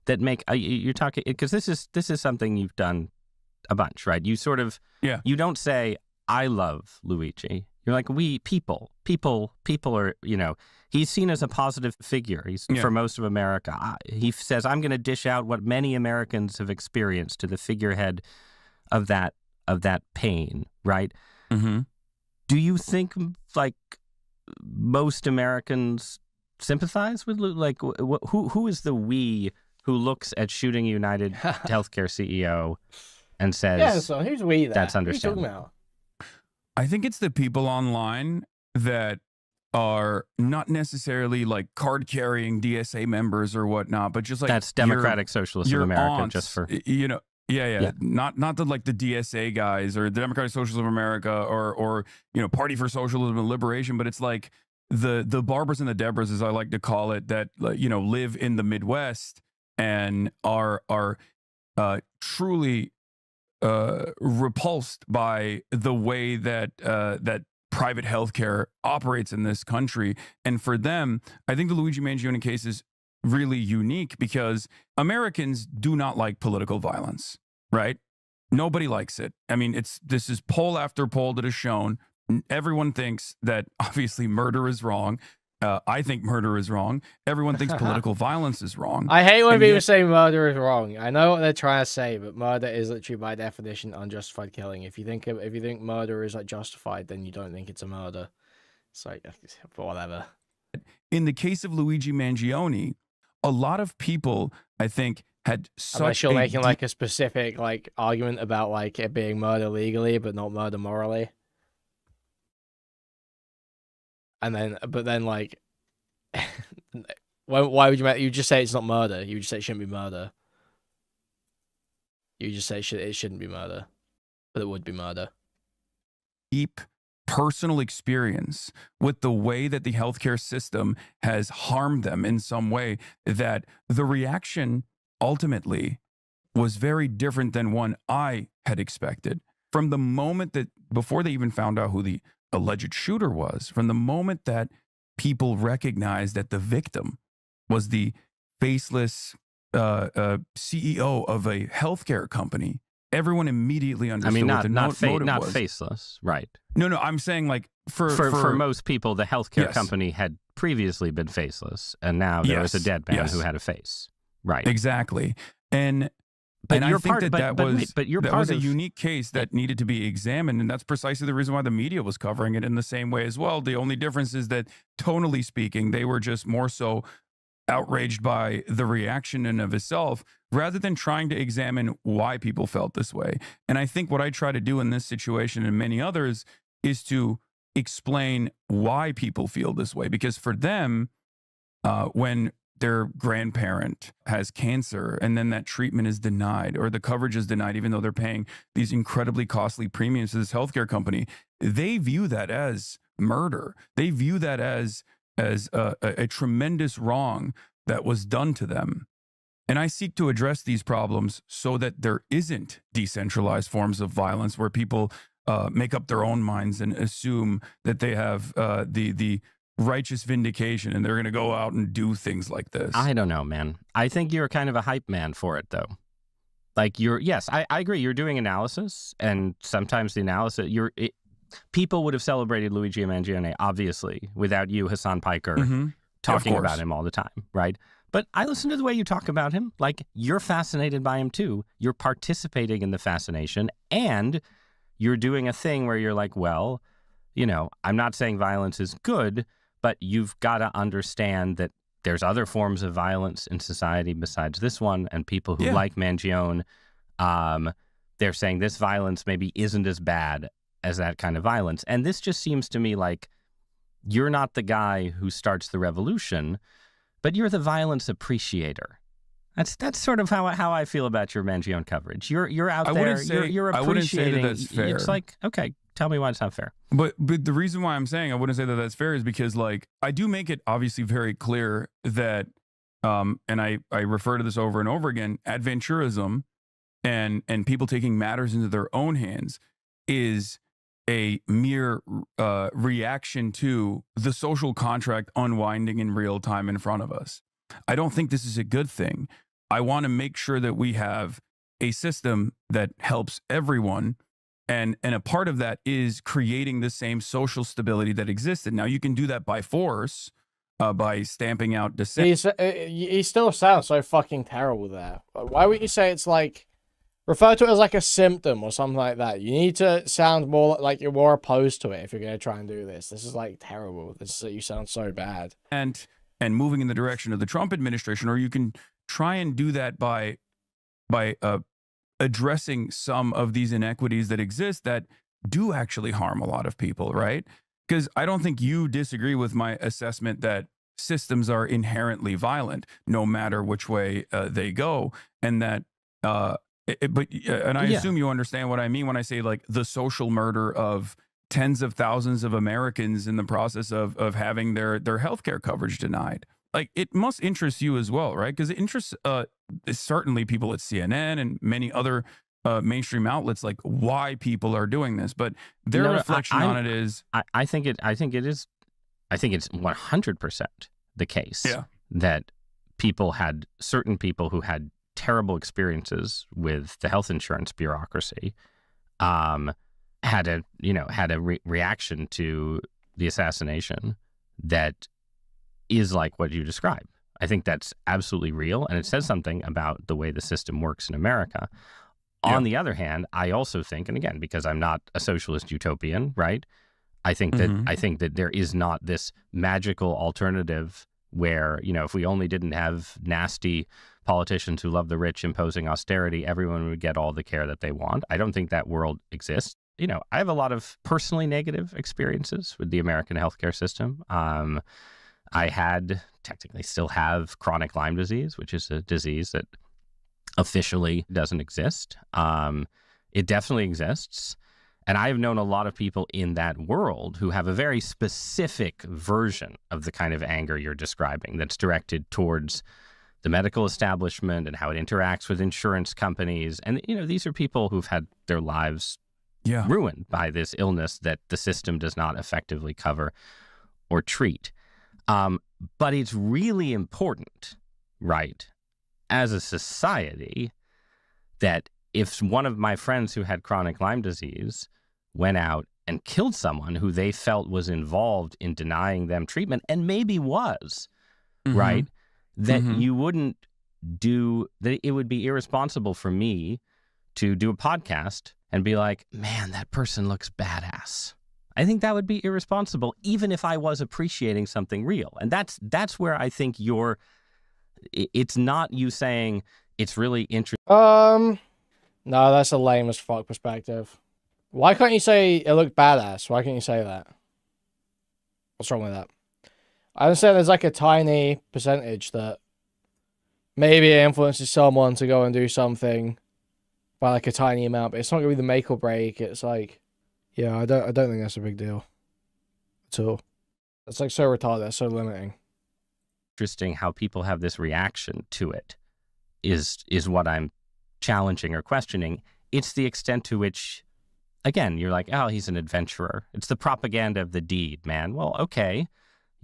That make you're talking, because this is something you've done a bunch, right? You sort of you don't say I love Luigi. You're like, we people are, he's seen as a positive figure. He's for most of America. He says, I'm going to dish out what many Americans have experienced to the figurehead of that pain, right? Do you think like most Americans sympathize with like who is the we who looks at Shooting United healthcare CEO and says, so who's we? That's understandable. I think it's the people online that are not necessarily like card-carrying DSA members or whatnot, but just like that's Democratic Socialists of America, aunts, just for not the like the DSA guys or the Democratic Socialists of America or Party for Socialism and Liberation, but it's like the Barbaras and the Debras, as I like to call it, that live in the Midwest and are truly repulsed by the way that that private healthcare operates in this country. And for them, I think the Luigi Mangione case is really unique because Americans do not like political violence, right? Nobody likes it. I mean, this is poll after poll that has shown everyone thinks that obviously murder is wrong. I think murder is wrong. Everyone thinks political violence is wrong. I hate when people say murder is wrong. I know what they're trying to say, but murder is literally by definition unjustified killing. If you think murder is like justified, then you don't think it's a murder. It's like whatever. In the case of Luigi Mangione, a lot of people, I think, had such unless you're making like a specific like argument about like it being murder legally but not murder morally. But then, like, why would you just say it's not murder? You would just say it shouldn't be murder. You just say it shouldn't be murder, but it would be murder. Deep personal experience with the way that the healthcare system has harmed them in some way, that the reaction ultimately was very different than one I had expected. From the moment that, before they even found out who the alleged shooter was, from the moment that people recognized that the victim was the faceless CEO of a healthcare company, everyone immediately understood what the motive not was. Faceless, right? No, I'm saying like for most people, the healthcare company had previously been faceless, and now there was a dead man who had a face, right? Exactly, and I think that was a unique case that needed to be examined, and that's precisely the reason why the media was covering it in the same way as well. The only difference is that, tonally speaking, they were just more so outraged by the reaction in of itself, rather than trying to examine why people felt this way. And I think what I try to do in this situation and many others is to explain why people feel this way, because for them, when their grandparent has cancer and then that treatment is denied or the coverage is denied, even though they're paying these incredibly costly premiums to this healthcare company, they view that as murder. They view that as a tremendous wrong that was done to them. And I seek to address these problems so that there isn't decentralized forms of violence where people make up their own minds and assume that they have the righteous vindication and they're going to go out and do things like this. I don't know, man. I think you're kind of a hype man for it, though. Like yes, I agree. You're doing analysis, and sometimes the analysis, people would have celebrated Luigi Mangione, obviously, without you, Hasan Piker, talking about him all the time, right? But I listen to the way you talk about him. Like, you're fascinated by him, too. You're participating in the fascination, and you're doing a thing where you're like, well, you know, I'm not saying violence is good, but you've got to understand that there's other forms of violence in society besides this one, and people who like Mangione, they're saying this violence maybe isn't as bad as that kind of violence. And this just seems to me like you're not the guy who starts the revolution, but you're the violence appreciator. That's sort of how I feel about your Mangione coverage. You're out there, you're appreciating. I wouldn't say that that's fair. It's like, okay, tell me why it's not fair. But the reason why I'm saying I wouldn't say that that's fair is because, like, I do make it obviously very clear that, and I refer to this over and over again, adventurism and people taking matters into their own hands is a mere reaction to the social contract unwinding in real time in front of us. I don't think this is a good thing. I want to make sure that we have a system that helps everyone. And a part of that is creating the same social stability that existed. Now, you can do that by force, by stamping out dissent. He still sounds so fucking terrible there. Why wouldn't you say it's like, refer to it as like a symptom or something like that? You need to sound more like you're more opposed to it if you're going to try and do this. This is like terrible. You sound so bad. And moving in the direction of the Trump administration, or you can try and do that by addressing some of these inequities that exist that do actually harm a lot of people, right? Because I don't think you disagree with my assessment that systems are inherently violent, no matter which way they go, and that, I assume you understand what I mean when I say, like, the social murder of tens of thousands of Americans in the process of having their healthcare coverage denied. Like, it must interest you as well, right? Because it interests certainly people at CNN and many other mainstream outlets, like, why people are doing this. But their reflection on it is, I think it's 100% the case that certain people who had terrible experiences with the health insurance bureaucracy had a reaction to the assassination that is like what you describe. I think that's absolutely real, and it says something about the way the system works in America. On the other hand, I also think, and again, because I'm not a socialist utopian, right? I think that there is not this magical alternative where, you know, if we only didn't have nasty politicians who love the rich imposing austerity, everyone would get all the care that they want. I don't think that world exists. You know, I have a lot of personally negative experiences with the American healthcare system. I technically still have chronic Lyme disease, which is a disease that officially doesn't exist. It definitely exists. And I've known a lot of people in that world who have a very specific version of the kind of anger you're describing that's directed towards the medical establishment and how it interacts with insurance companies. And, you know, these are people who've had their lives ruined by this illness that the system does not effectively cover or treat. But it's really important, right, as a society, that if one of my friends who had chronic Lyme disease went out and killed someone who they felt was involved in denying them treatment, and maybe was, right, that you wouldn't do, that it would be irresponsible for me to do a podcast and be like, man, that person looks badass. I think that would be irresponsible, even if I was appreciating something real. And that's where I think it's not you saying it's really interesting. No, that's a lame as fuck perspective. Why can't you say it looked badass? Why can't you say that? What's wrong with that? I understand there's like a tiny percentage that maybe it influences someone to go and do something by like a tiny amount, but it's not gonna be the make or break. It's like, yeah, I don't think that's a big deal at all. It's like so retarded, that's so limiting. Interesting how people have this reaction to it is what I'm challenging or questioning. It's the extent to which, again, you're like, oh, he's an adventurer. It's the propaganda of the deed, man. Well, okay,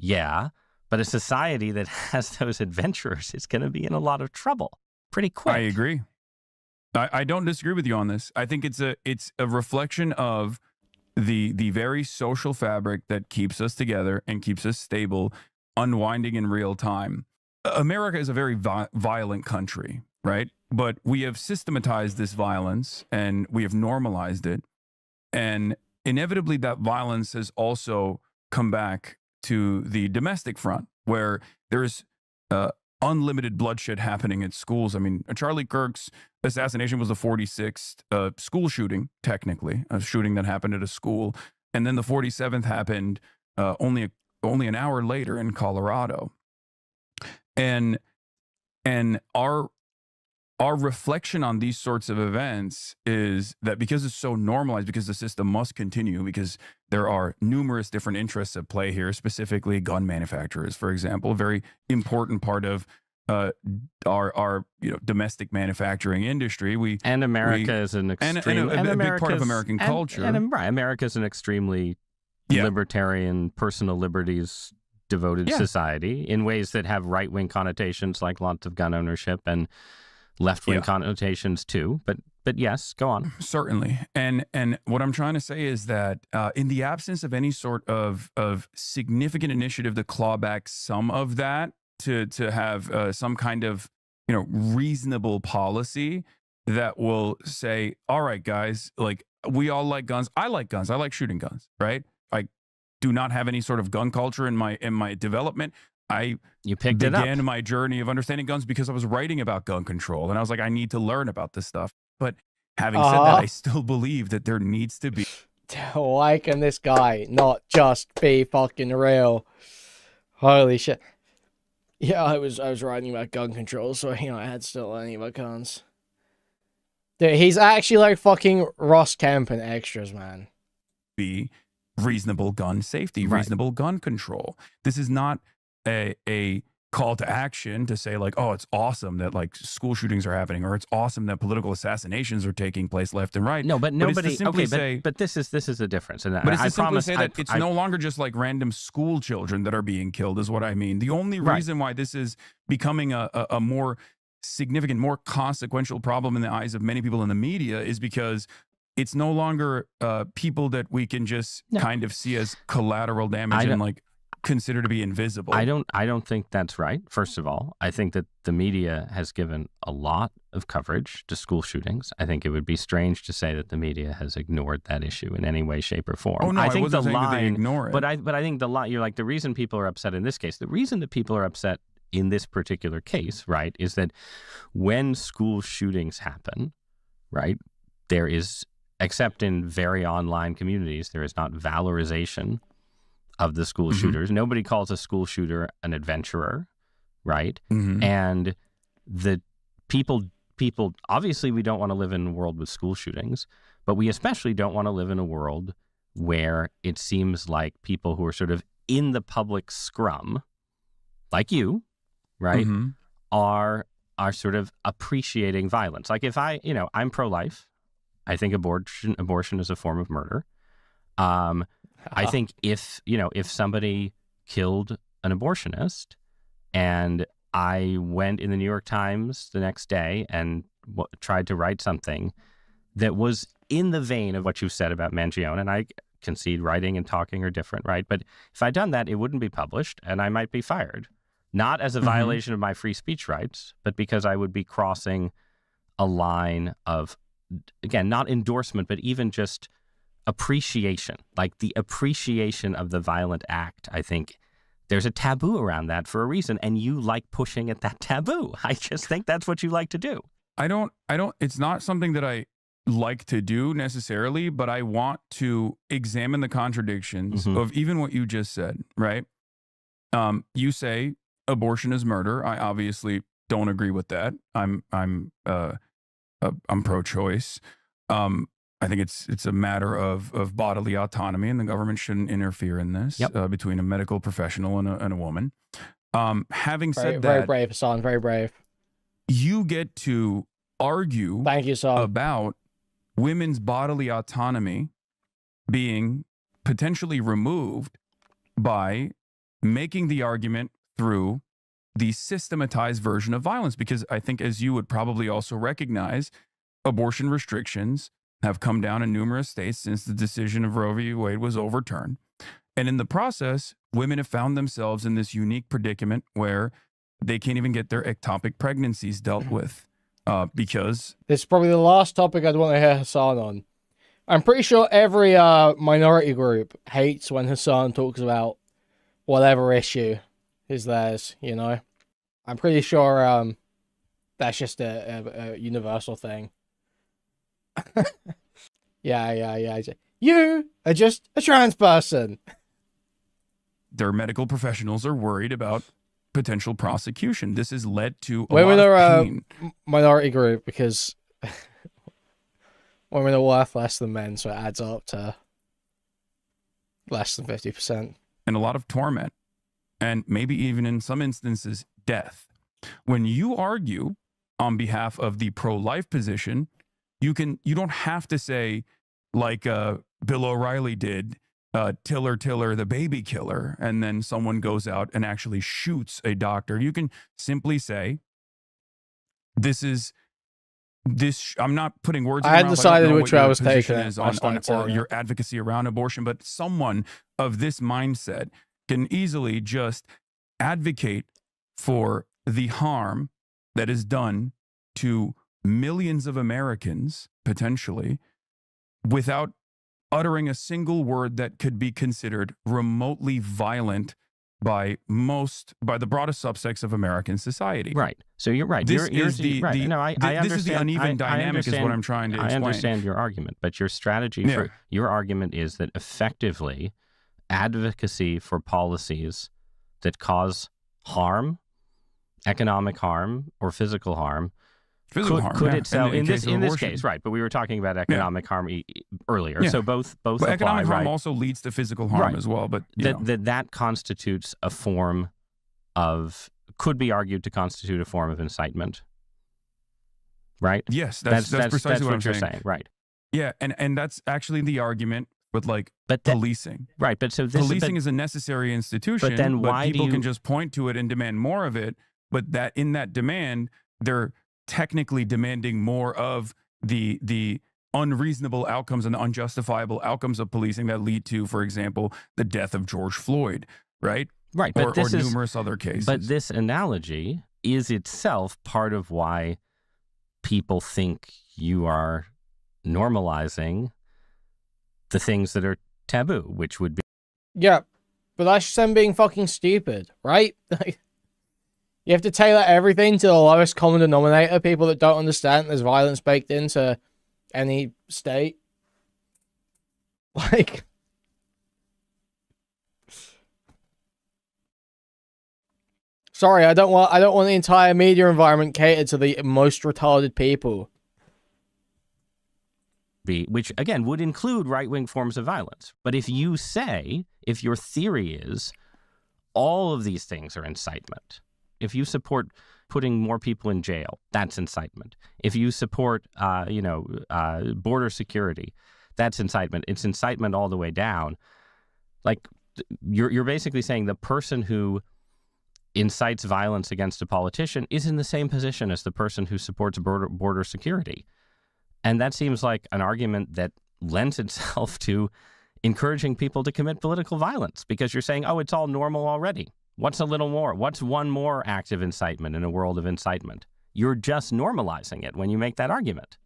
Yeah, but a society that has those adventurers is going to be in a lot of trouble pretty quick. I agree. I don't disagree with you on this. I think it's a reflection of the very social fabric that keeps us together and keeps us stable, unwinding in real time. America is a very violent country, right? But we have systematized this violence and we have normalized it. And inevitably that violence has also come back to the domestic front, where there's unlimited bloodshed happening at schools. I mean, Charlie Kirk's assassination was the 46th school shooting, technically, a shooting that happened at a school. And then the 47th happened only an hour later in Colorado. And our reflection on these sorts of events is that because it's so normalized, because the system must continue, because there are numerous different interests at play here, specifically gun manufacturers, for example, a very important part of our domestic manufacturing industry. America is an extreme, and a big part of American culture. America is an extremely libertarian, personal liberties devoted society in ways that have right-wing connotations, like lots of gun ownership, and left-wing connotations too. But yes, go on. Certainly. And what I'm trying to say is that in the absence of any sort of significant initiative to claw back some of that, to have some kind of reasonable policy that will say, all right, guys, like, we all like guns. I like guns. I like shooting guns, right? I do not have any sort of gun culture in my development. You began my journey of understanding guns because I was writing about gun control, and I was like, I need to learn about this stuff. But having said that, I still believe that there needs to be. Why can this guy not just be fucking real? Holy shit! Yeah, I was writing about gun control, so I had still learning about guns. Dude, he's actually like fucking Ross Kemp in Extras, man. Be reasonable gun safety, reasonable gun control. This is not a call to action to say like, oh, it's awesome that like school shootings are happening, or it's awesome that political assassinations are taking place left and right. No, but nobody. But this is a difference. And but I promise that it's no longer just like random school children that are being killed, is what I mean. The only reason why this is becoming a more significant, more consequential problem in the eyes of many people in the media is because it's no longer people that we can just kind of see as collateral damage and like consider to be invisible. I don't think that's right. First of all, I think that the media has given a lot of coverage to school shootings. I think it would be strange to say that the media has ignored that issue in any way, shape, or form. Oh no, I think wasn't saying that they ignore it. But I think the line, you're like, the reason people are upset in this case, the reason that people are upset in this particular case, right, is that when school shootings happen, right, there is, except in very online communities, there is not valorization of the school shooters. Nobody calls a school shooter an adventurer, right? And the people, obviously we don't want to live in a world with school shootings, but we especially don't want to live in a world where it seems like people who are sort of in the public scrum, like you, right, are sort of appreciating violence. Like if I'm pro-life. I think abortion is a form of murder. I think if somebody killed an abortionist and I went in the New York Times the next day and tried to write something that was in the vein of what you said about Mangione, and I concede writing and talking are different, right? But if I'd done that, it wouldn't be published and I might be fired. Not as a violation of my free speech rights, but because I would be crossing a line of, again, not endorsement, but even just appreciation, like the appreciation of the violent act. I think there's a taboo around that for a reason, and you like pushing at that taboo. I just think that's what you like to do. I don't, it's not something that I like to do necessarily, but I want to examine the contradictions of even what you just said, right? You say abortion is murder. I obviously don't agree with that. I'm pro-choice. I think it's a matter of bodily autonomy, and the government shouldn't interfere in this between a medical professional and a woman. Having said that, very brave, Hassan, very brave. You get to argue about women's bodily autonomy being potentially removed by making the argument through the systematized version of violence. Because I think, as you would probably also recognize, abortion restrictions have come down in numerous states since the decision of Roe v. Wade was overturned. And in the process, women have found themselves in this unique predicament where they can't even get their ectopic pregnancies dealt with because... This is probably the last topic I'd want to hear Hasan on. I'm pretty sure every minority group hates when Hasan talks about whatever issue is theirs, you know? I'm pretty sure that's just a universal thing. Yeah. You are just a trans person. Their medical professionals are worried about potential prosecution. This has led to a women lot are of pain. a minority group because women are worth less than men, so it adds up to less than 50%. And a lot of torment, and maybe even in some instances, death. When you argue on behalf of the pro-life position, you don't have to say, like Bill O'Reilly did, Tiller, the baby killer, and then someone goes out and actually shoots a doctor. You can simply say, I'm not putting words in I your had mouth. decided which way I was taking taking or your advocacy around abortion, but someone of this mindset can easily just advocate for the harm that is done to millions of Americans, potentially, without uttering a single word that could be considered remotely violent by the broadest subsects of American society. Right. So you're right. This you're is the right. No, I understand. This is the uneven dynamic is what I'm trying to explain. I understand your argument, but your strategy for your argument is that effectively advocacy for policies that cause harm, economic harm, or physical harm, could itself in this case, right? But we were talking about economic harm earlier, so both apply. Economic harm also leads to physical harm as well. But that constitutes a form of, could be argued to constitute a form of incitement, right? Yes, that's precisely what you're saying. Right? Yeah, and that's actually the argument with policing. Right, but so policing is a necessary institution. But then why people can just point to it and demand more of it? But that in that demand, they're technically demanding more of the unreasonable outcomes and the unjustifiable outcomes of policing that lead to, for example, the death of George Floyd, right? Right, but or numerous other cases. But this analogy is itself part of why people think you are normalizing the things that are taboo, which would be... Yeah, but that's just them being fucking stupid, right? You have to tailor everything to the lowest common denominator. People that don't understand there's violence baked into any state. Like... Sorry, I don't want the entire media environment catered to the most retarded people. Which, again, would include right-wing forms of violence. But if your theory is all of these things are incitement, if you support putting more people in jail, that's incitement. If you support, border security, that's incitement. It's incitement all the way down. Like, you're basically saying the person who incites violence against a politician is in the same position as the person who supports border security. And that seems like an argument that lends itself to encouraging people to commit political violence, because you're saying, oh, it's all normal already. What's a little more? What's one more act of incitement in a world of incitement? You're just normalizing it when you make that argument.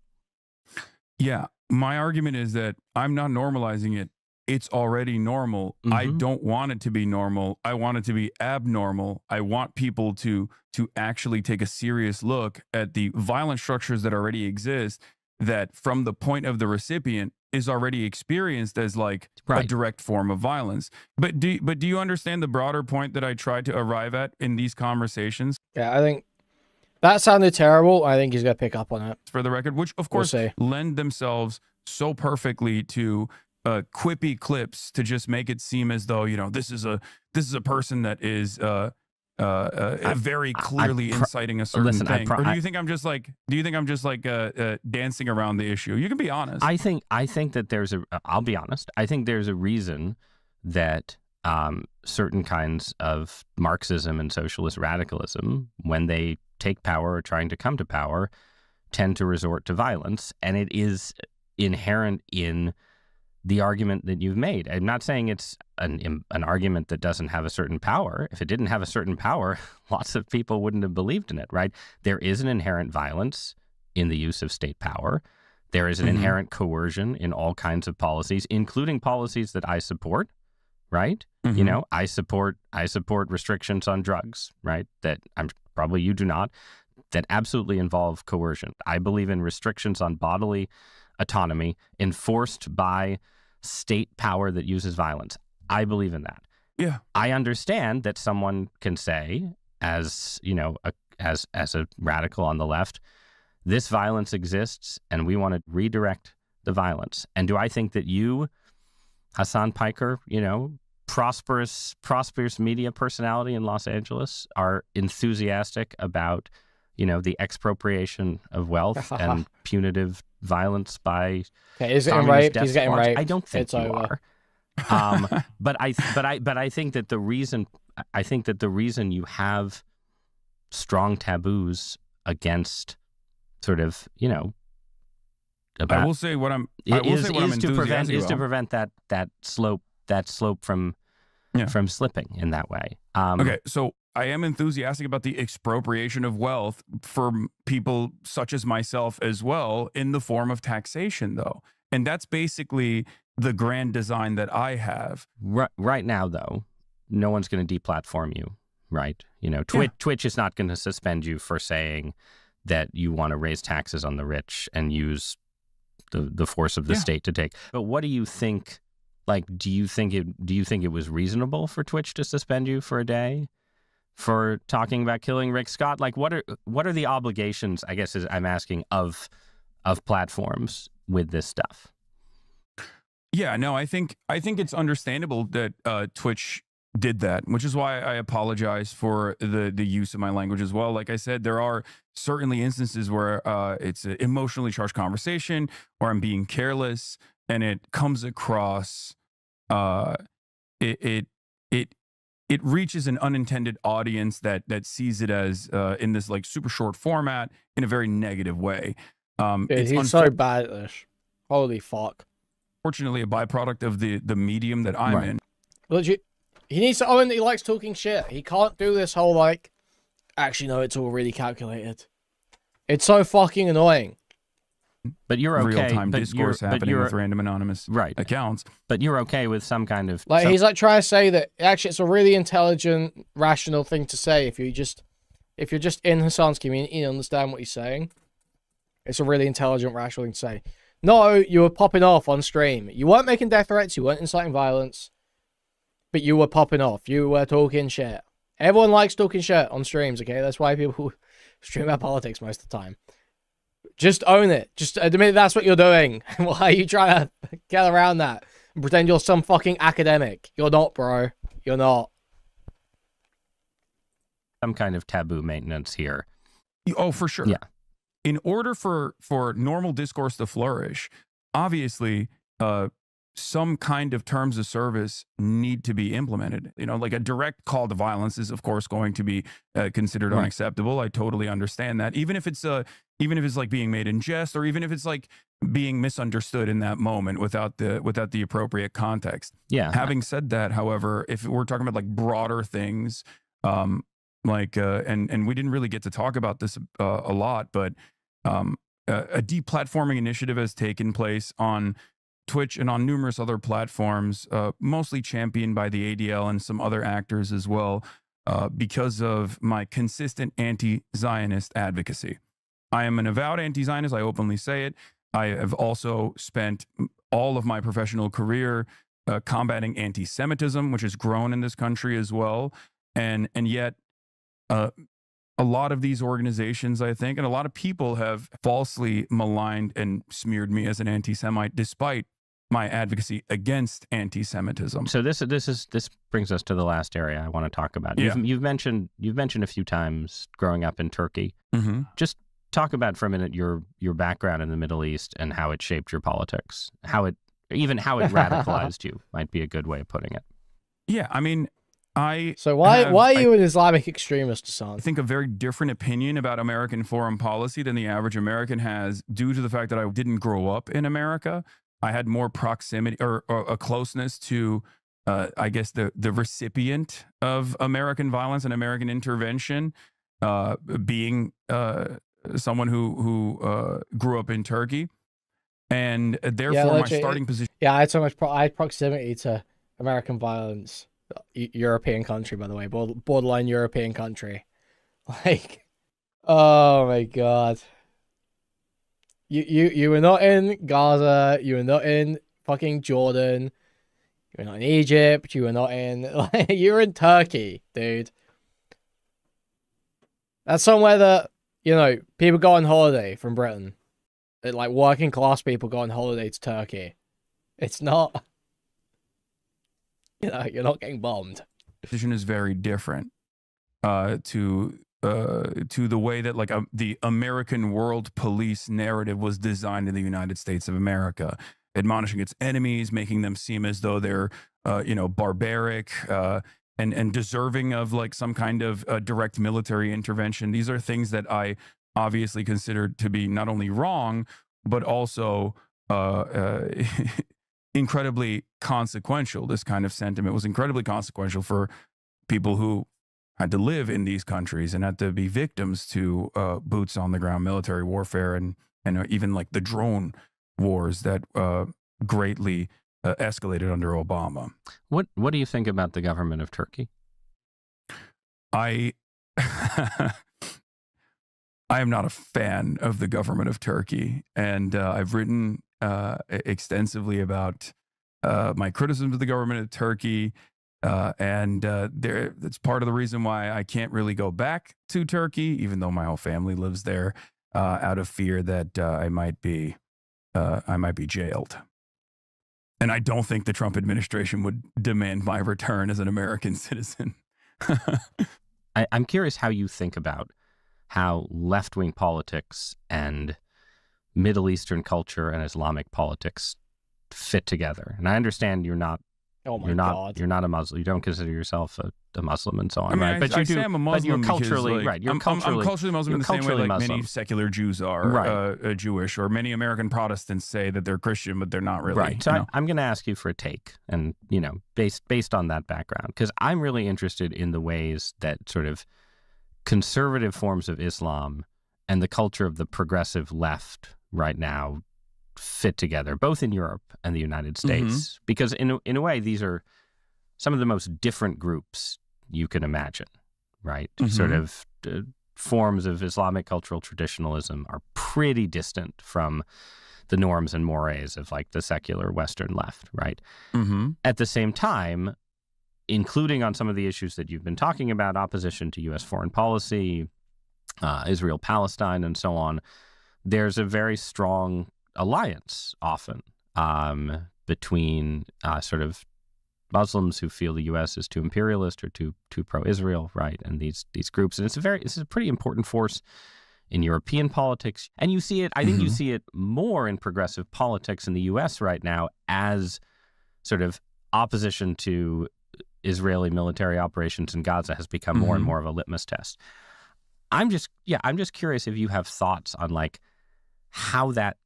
Yeah, my argument is that I'm not normalizing it. It's already normal. I don't want it to be normal. I want it to be abnormal. I want people to actually take a serious look at the violent structures that already exist, that from the point of the recipient is already experienced as like a direct form of violence. But do you understand the broader point that I tried to arrive at in these conversations? Yeah, I think that sounded terrible. I think he's going to pick up on it. For the record, which of course lend themselves so perfectly to quippy clips to just make it seem as though, this is a person that is very clearly inciting a certain thing. Or do you think I'm just like dancing around the issue? You can be honest. I think that I'll be honest. I think there's a reason that certain kinds of Marxism and socialist radicalism, when they take power or trying to come to power, tend to resort to violence. And it is inherent in the argument that you've made. I'm not saying it's an argument that doesn't have a certain power. If it didn't have a certain power, lots of people wouldn't have believed in it, right? There is an inherent violence in the use of state power. There is an inherent coercion in all kinds of policies, including policies that I support, right? You know, I support restrictions on drugs, right? That probably you do not, that absolutely involve coercion. I believe in restrictions on bodily autonomy enforced by state power that uses violence. I believe in that. Yeah. I understand that someone can say, as you know, as a radical on the left, this violence exists and we want to redirect the violence. And do I think that you, Hasan Piker, you know, prosperous media personality in Los Angeles, are enthusiastic about, you know, the expropriation of wealth and punitive violence by is it in rape? He's getting squads? raped. I don't think you are. But I think that the reason you have strong taboos against sort of, you know, about, I will say what I'm to prevent that slope from slipping in that way. Okay, so I am enthusiastic about the expropriation of wealth for people such as myself as well, in the form of taxation, though. And that's basically the grand design that I have. Right now, though, no one's going to deplatform you, right? You know, Twitch is not going to suspend you for saying that you want to raise taxes on the rich and use the force of the state to take. But what do you think? Like, do you think it was reasonable for Twitch to suspend you for a day for talking about killing Rick Scott? Like, what are the obligations, I guess, is I'm asking, of platforms with this stuff? Yeah, no, I think it's understandable that Twitch did that, which is why I apologize for the use of my language as well. Like I said, there are certainly instances where it's an emotionally charged conversation, or I'm being careless, and it comes across, it reaches an unintended audience that sees it as in this like super short format in a very negative way. He's so bad at this. Holy fuck. Fortunately, a byproduct of the medium that I'm in. Legit. He needs to own that he likes talking shit. He can't do this whole, like, actually, no, it's all really calculated. It's so fucking annoying. But you're okay. Real-time discourse happening with random anonymous accounts. But you're okay with some kind of... Like, he's like trying to say that, actually, it's a really intelligent, rational thing to say if you're just in Hasan's community and understand what he's saying. It's a really intelligent, rational thing to say. No, you were popping off on stream. You weren't making death threats. You weren't inciting violence. But you were popping off. You were talking shit. Everyone likes talking shit on streams, okay? That's why people stream about politics most of the time. Just own it. Just admit that's what you're doing. Why are you trying to get around that and pretend you're some fucking academic? You're not, bro. You're not. Some kind of taboo maintenance here. Oh, for sure. Yeah. In order for normal discourse to flourish, obviously, some kind of terms of service need to be implemented. You know, like a direct call to violence is, of course, going to be considered unacceptable. I totally understand that. Even if it's like being made in jest, or even if it's like being misunderstood in that moment without the appropriate context. Yeah. Having said that, however, if we're talking about like broader things, and we didn't really get to talk about this a lot, but a deplatforming initiative has taken place on Twitch and on numerous other platforms, mostly championed by the ADL and some other actors as well, because of my consistent anti-Zionist advocacy. I am an avowed anti-Zionist. I openly say it. I have also spent all of my professional career combating anti-Semitism, which has grown in this country as well. And yet, a lot of these organizations, I think, and a lot of people have falsely maligned and smeared me as an anti-Semite, despite my advocacy against anti-Semitism. So this brings us to the last area I want to talk about. Yeah. You've mentioned a few times growing up in Turkey. Mm-hmm. Just talk about for a minute your background in the Middle East and how it shaped your politics. How it radicalized you might be a good way of putting it. Yeah, I mean, So why are you an Islamic extremist, Hasan? I think a very different opinion about American foreign policy than the average American has, due to the fact that I didn't grow up in America. I had more proximity or a closeness to, I guess, the recipient of American violence and American intervention, being someone who grew up in Turkey, and therefore my starting position. Yeah, I had so much. I had proximity to American violence. European country, by the way, borderline European country. Like, oh my god. You were not in Gaza. You were not in fucking Jordan. You were not in Egypt. You were not in. Like, you were in Turkey, dude. That's somewhere that, you know, people go on holiday from Britain. Like, working class people go on holiday to Turkey. It's not. You know, you're not getting bombed. Position is very different to the way that, like, the American world police narrative was designed in the United States of America, admonishing its enemies, making them seem as though they're you know, barbaric and deserving of like some kind of direct military intervention. These are things that I obviously consider to be not only wrong, but also incredibly consequential. This kind of sentiment was incredibly consequential for people who had to live in these countries and had to be victims to boots on the ground military warfare and even like the drone wars that greatly escalated under Obama. What do you think about the government of Turkey? I am not a fan of the government of Turkey, and I've written extensively about my criticisms of the government of Turkey, and that's part of the reason why I can't really go back to Turkey, even though my whole family lives there, out of fear that I might be jailed. And I don't think the Trump administration would demand my return as an American citizen. I'm curious how you think about how left-wing politics and Middle Eastern culture and Islamic politics fit together. And I understand you're not. Oh my God. You're not a Muslim. You don't consider yourself a Muslim and so on, I mean, right? But I say I'm a Muslim, but you're culturally because, like, right. You're I'm culturally Muslim in the same way like many secular Jews are, right. Jewish, or many American Protestants say that they're Christian, but they're not really. Right. So I'm going to ask you for a take, and you know, based on that background, because I'm really interested in the ways that sort of conservative forms of Islam and the culture of the progressive left right now fit together, both in Europe and the United States, because in a way, these are some of the most different groups you can imagine, right? Sort of forms of Islamic cultural traditionalism are pretty distant from the norms and mores of like the secular Western left, right? At the same time, including on some of the issues that you've been talking about, opposition to U.S. foreign policy, Israel, Palestine, and so on, there's a very strong alliance often between sort of Muslims who feel the U.S. is too imperialist or too pro-Israel, right? And these groups, and it's a pretty important force in European politics, and you see it. I think you see it more in progressive politics in the U.S. right now as sort of opposition to Israeli military operations in Gaza has become more and more of a litmus test. I'm just curious if you have thoughts on like how that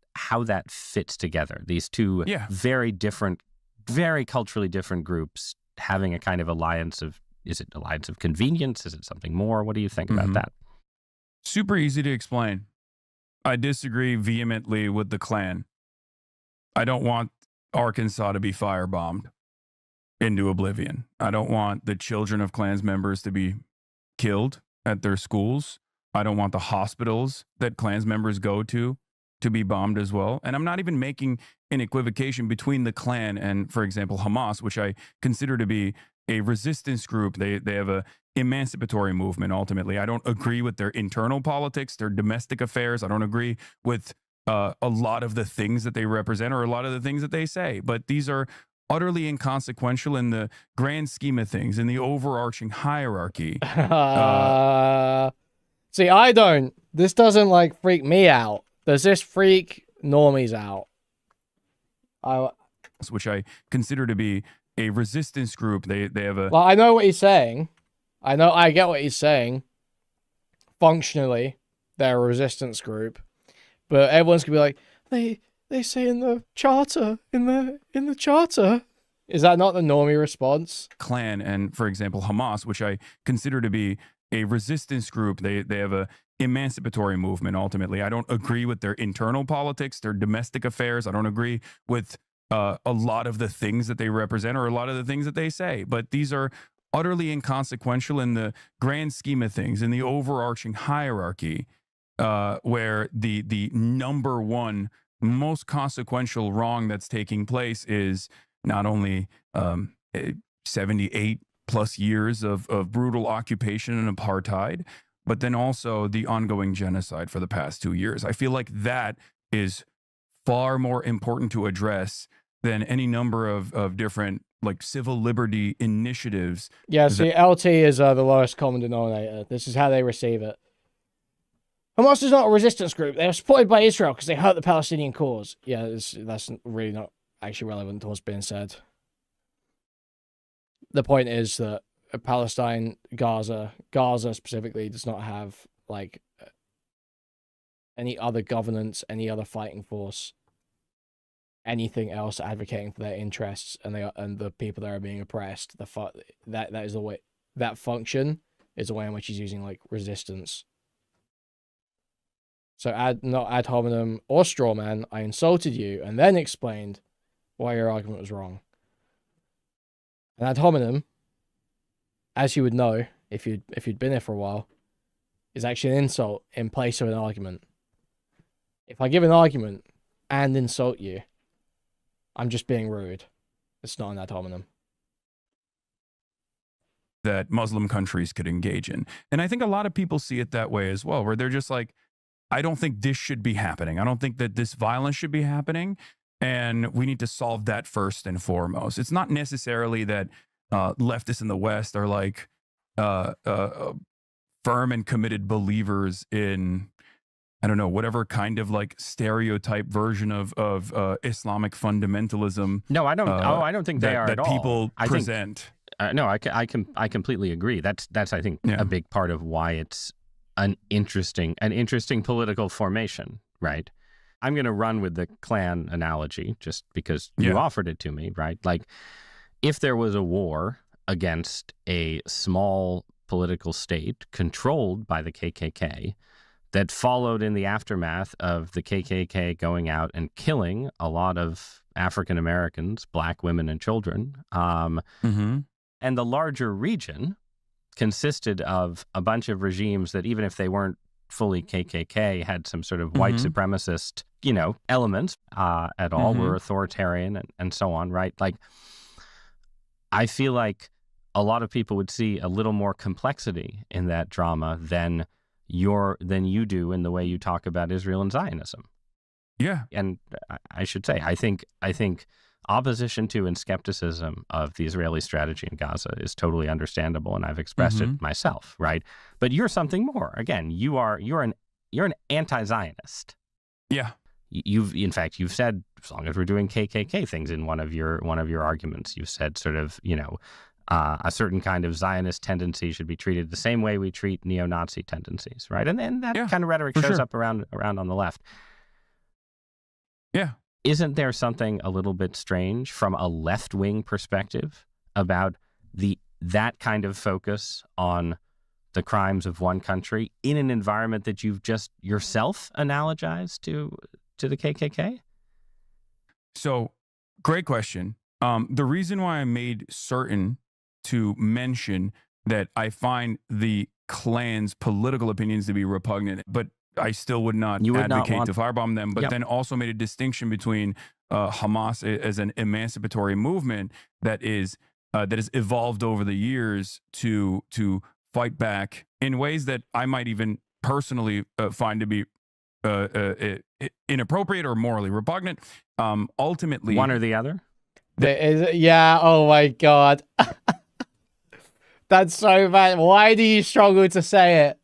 fits together. These two very different, very culturally different groups having a kind of alliance of, is it alliance of convenience? Is it something more? What do you think about that? Super easy to explain. I disagree vehemently with the Klan. I don't want Arkansas to be firebombed into oblivion. I don't want the children of Klans members to be killed at their schools. I don't want the hospitals that Klans members go to be bombed as well. And I'm not even making an equivocation between the Klan and, for example, Hamas, which I consider to be a resistance group. They have a emancipatory movement, ultimately. I don't agree with their internal politics, their domestic affairs. I don't agree with a lot of the things that they represent or a lot of the things that they say. But these are utterly inconsequential in the grand scheme of things, in the overarching hierarchy. See, I don't. This doesn't, like, freak me out. Does this freak normies out? Which I consider to be a resistance group. They have a. Well, I know what he's saying. I get what he's saying. Functionally, they're a resistance group, but everyone's gonna be like, they say in the charter, in the charter. Is that not the normie response? Klan and, for example, Hamas, which I consider to be a resistance group. They have a emancipatory movement. Ultimately, I don't agree with their internal politics, their domestic affairs. I don't agree with a lot of the things that they represent or a lot of the things that they say. But these are utterly inconsequential in the grand scheme of things, in the overarching hierarchy, where the number one most consequential wrong that's taking place is not only 78 plus years of brutal occupation and apartheid, but then also the ongoing genocide for the past 2 years. I feel like that is far more important to address than any number of different like civil liberty initiatives. Yeah, see, LT is the lowest common denominator. This is how they receive it. Hamas is not a resistance group. They are supported by Israel because they hurt the Palestinian cause. Yeah, that's really not actually relevant to what's being said. The point is that Palestine, Gaza specifically does not have like any other governance, any other fighting force, anything else advocating for their interests, and the people that are being oppressed. That is the way that function is the way in which he's using like resistance. So not ad hominem or straw man. I insulted you and then explained why your argument was wrong. And ad hominem, as you would know if you'd been here for a while, is actually an insult in place of an argument. If I give an argument and insult you, I'm just being rude. It's not an ad hominem. That Muslim countries could engage in. And I think a lot of people see it that way as well, where they're just like, I don't think this should be happening. I don't think that this violence should be happening. And we need to solve that first and foremost. It's not necessarily that leftists in the West are like firm and committed believers in, I don't know, whatever kind of like stereotype version of Islamic fundamentalism. No, I don't. I don't think they are that at all. People present. No, I completely agree. That's I think a big part of why it's an interesting political formation, right? I'm going to run with the Klan analogy just because you offered it to me, right? Like, if there was a war against a small political state controlled by the KKK that followed in the aftermath of the KKK going out and killing a lot of African Americans, black women and children, and the larger region consisted of a bunch of regimes that, even if they weren't fully KKK, had some sort of white supremacist, elements at all, were authoritarian and so on, right? Like, I feel like a lot of people would see a little more complexity in that drama than you do in the way you talk about Israel and Zionism. Yeah. And I should say, I think opposition to and skepticism of the Israeli strategy in Gaza is totally understandable, and I've expressed it myself, right? But you're something more. Again, you're an anti-Zionist. Yeah. In fact, you've said, as long as we're doing KKK things in one of your arguments, you've said sort of, a certain kind of Zionist tendency should be treated the same way we treat neo-Nazi tendencies, right? And then that kind of rhetoric shows up around on the left. Yeah. Isn't there something a little bit strange from a left-wing perspective about that kind of focus on the crimes of one country in an environment that you've just yourself analogized to the KKK? So, great question. The reason why I made certain to mention that I find the Klan's political opinions to be repugnant, but I still would not advocate to firebomb them, but then also made a distinction between Hamas as an emancipatory movement that has evolved over the years to fight back in ways that I might even personally find to be inappropriate or morally repugnant. Ultimately, one or the other. Oh my God. That's so bad. Why do you struggle to say it?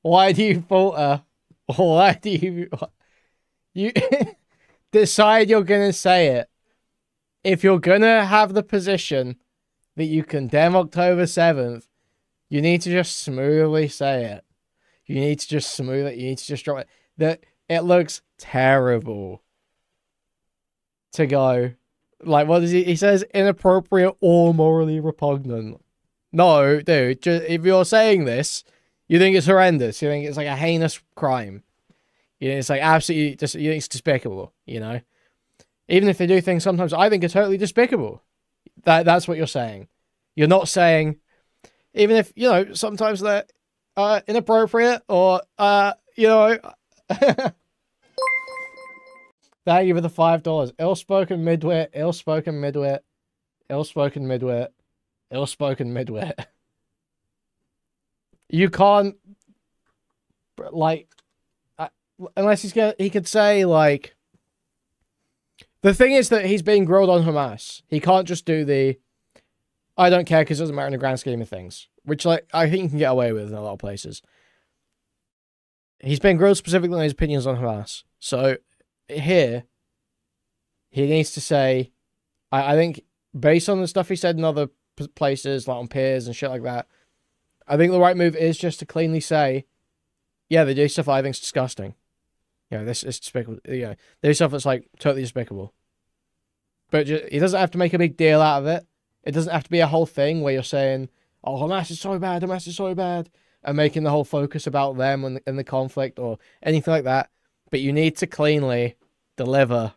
Why do you falter? Why do you decide you're going to say it? if you're gonna have the position that you condemn October 7th, you need to just smoothly say it. You need to just smooth it. You need to just drop it. That it looks terrible to go, like, what is he? He says inappropriate or morally repugnant. No, dude, just, if you're saying this, you think it's horrendous. You think it's like a heinous crime. You know, it's like absolutely, just, you think it's despicable, you know? Even if they do things sometimes I think are totally despicable. That's what you're saying. You're not saying, even if, you know, sometimes they're inappropriate or, you know. Thank you for the $5. Ill-spoken midwit, ill-spoken midwit, ill-spoken midwit, ill-spoken midwit. You can't, like, unless he could say, like, the thing is that he's being grilled on Hamas. He can't just do the, I don't care because it doesn't matter in the grand scheme of things, which, like, I think you can get away with in a lot of places. He's been grilled specifically on his opinions on Hamas. So, here, he needs to say, I think, based on the stuff he said in other places, like on Piers and shit like that, I think the right move is just to cleanly say, yeah, they do stuff I think's disgusting. You know, this is despicable. You know, there's stuff that's, like, totally despicable. But he doesn't have to make a big deal out of it. It doesn't have to be a whole thing where you're saying, oh, Hamas is so bad, Hamas is so bad, and making the whole focus about them and the conflict or anything like that. But you need to cleanly deliver.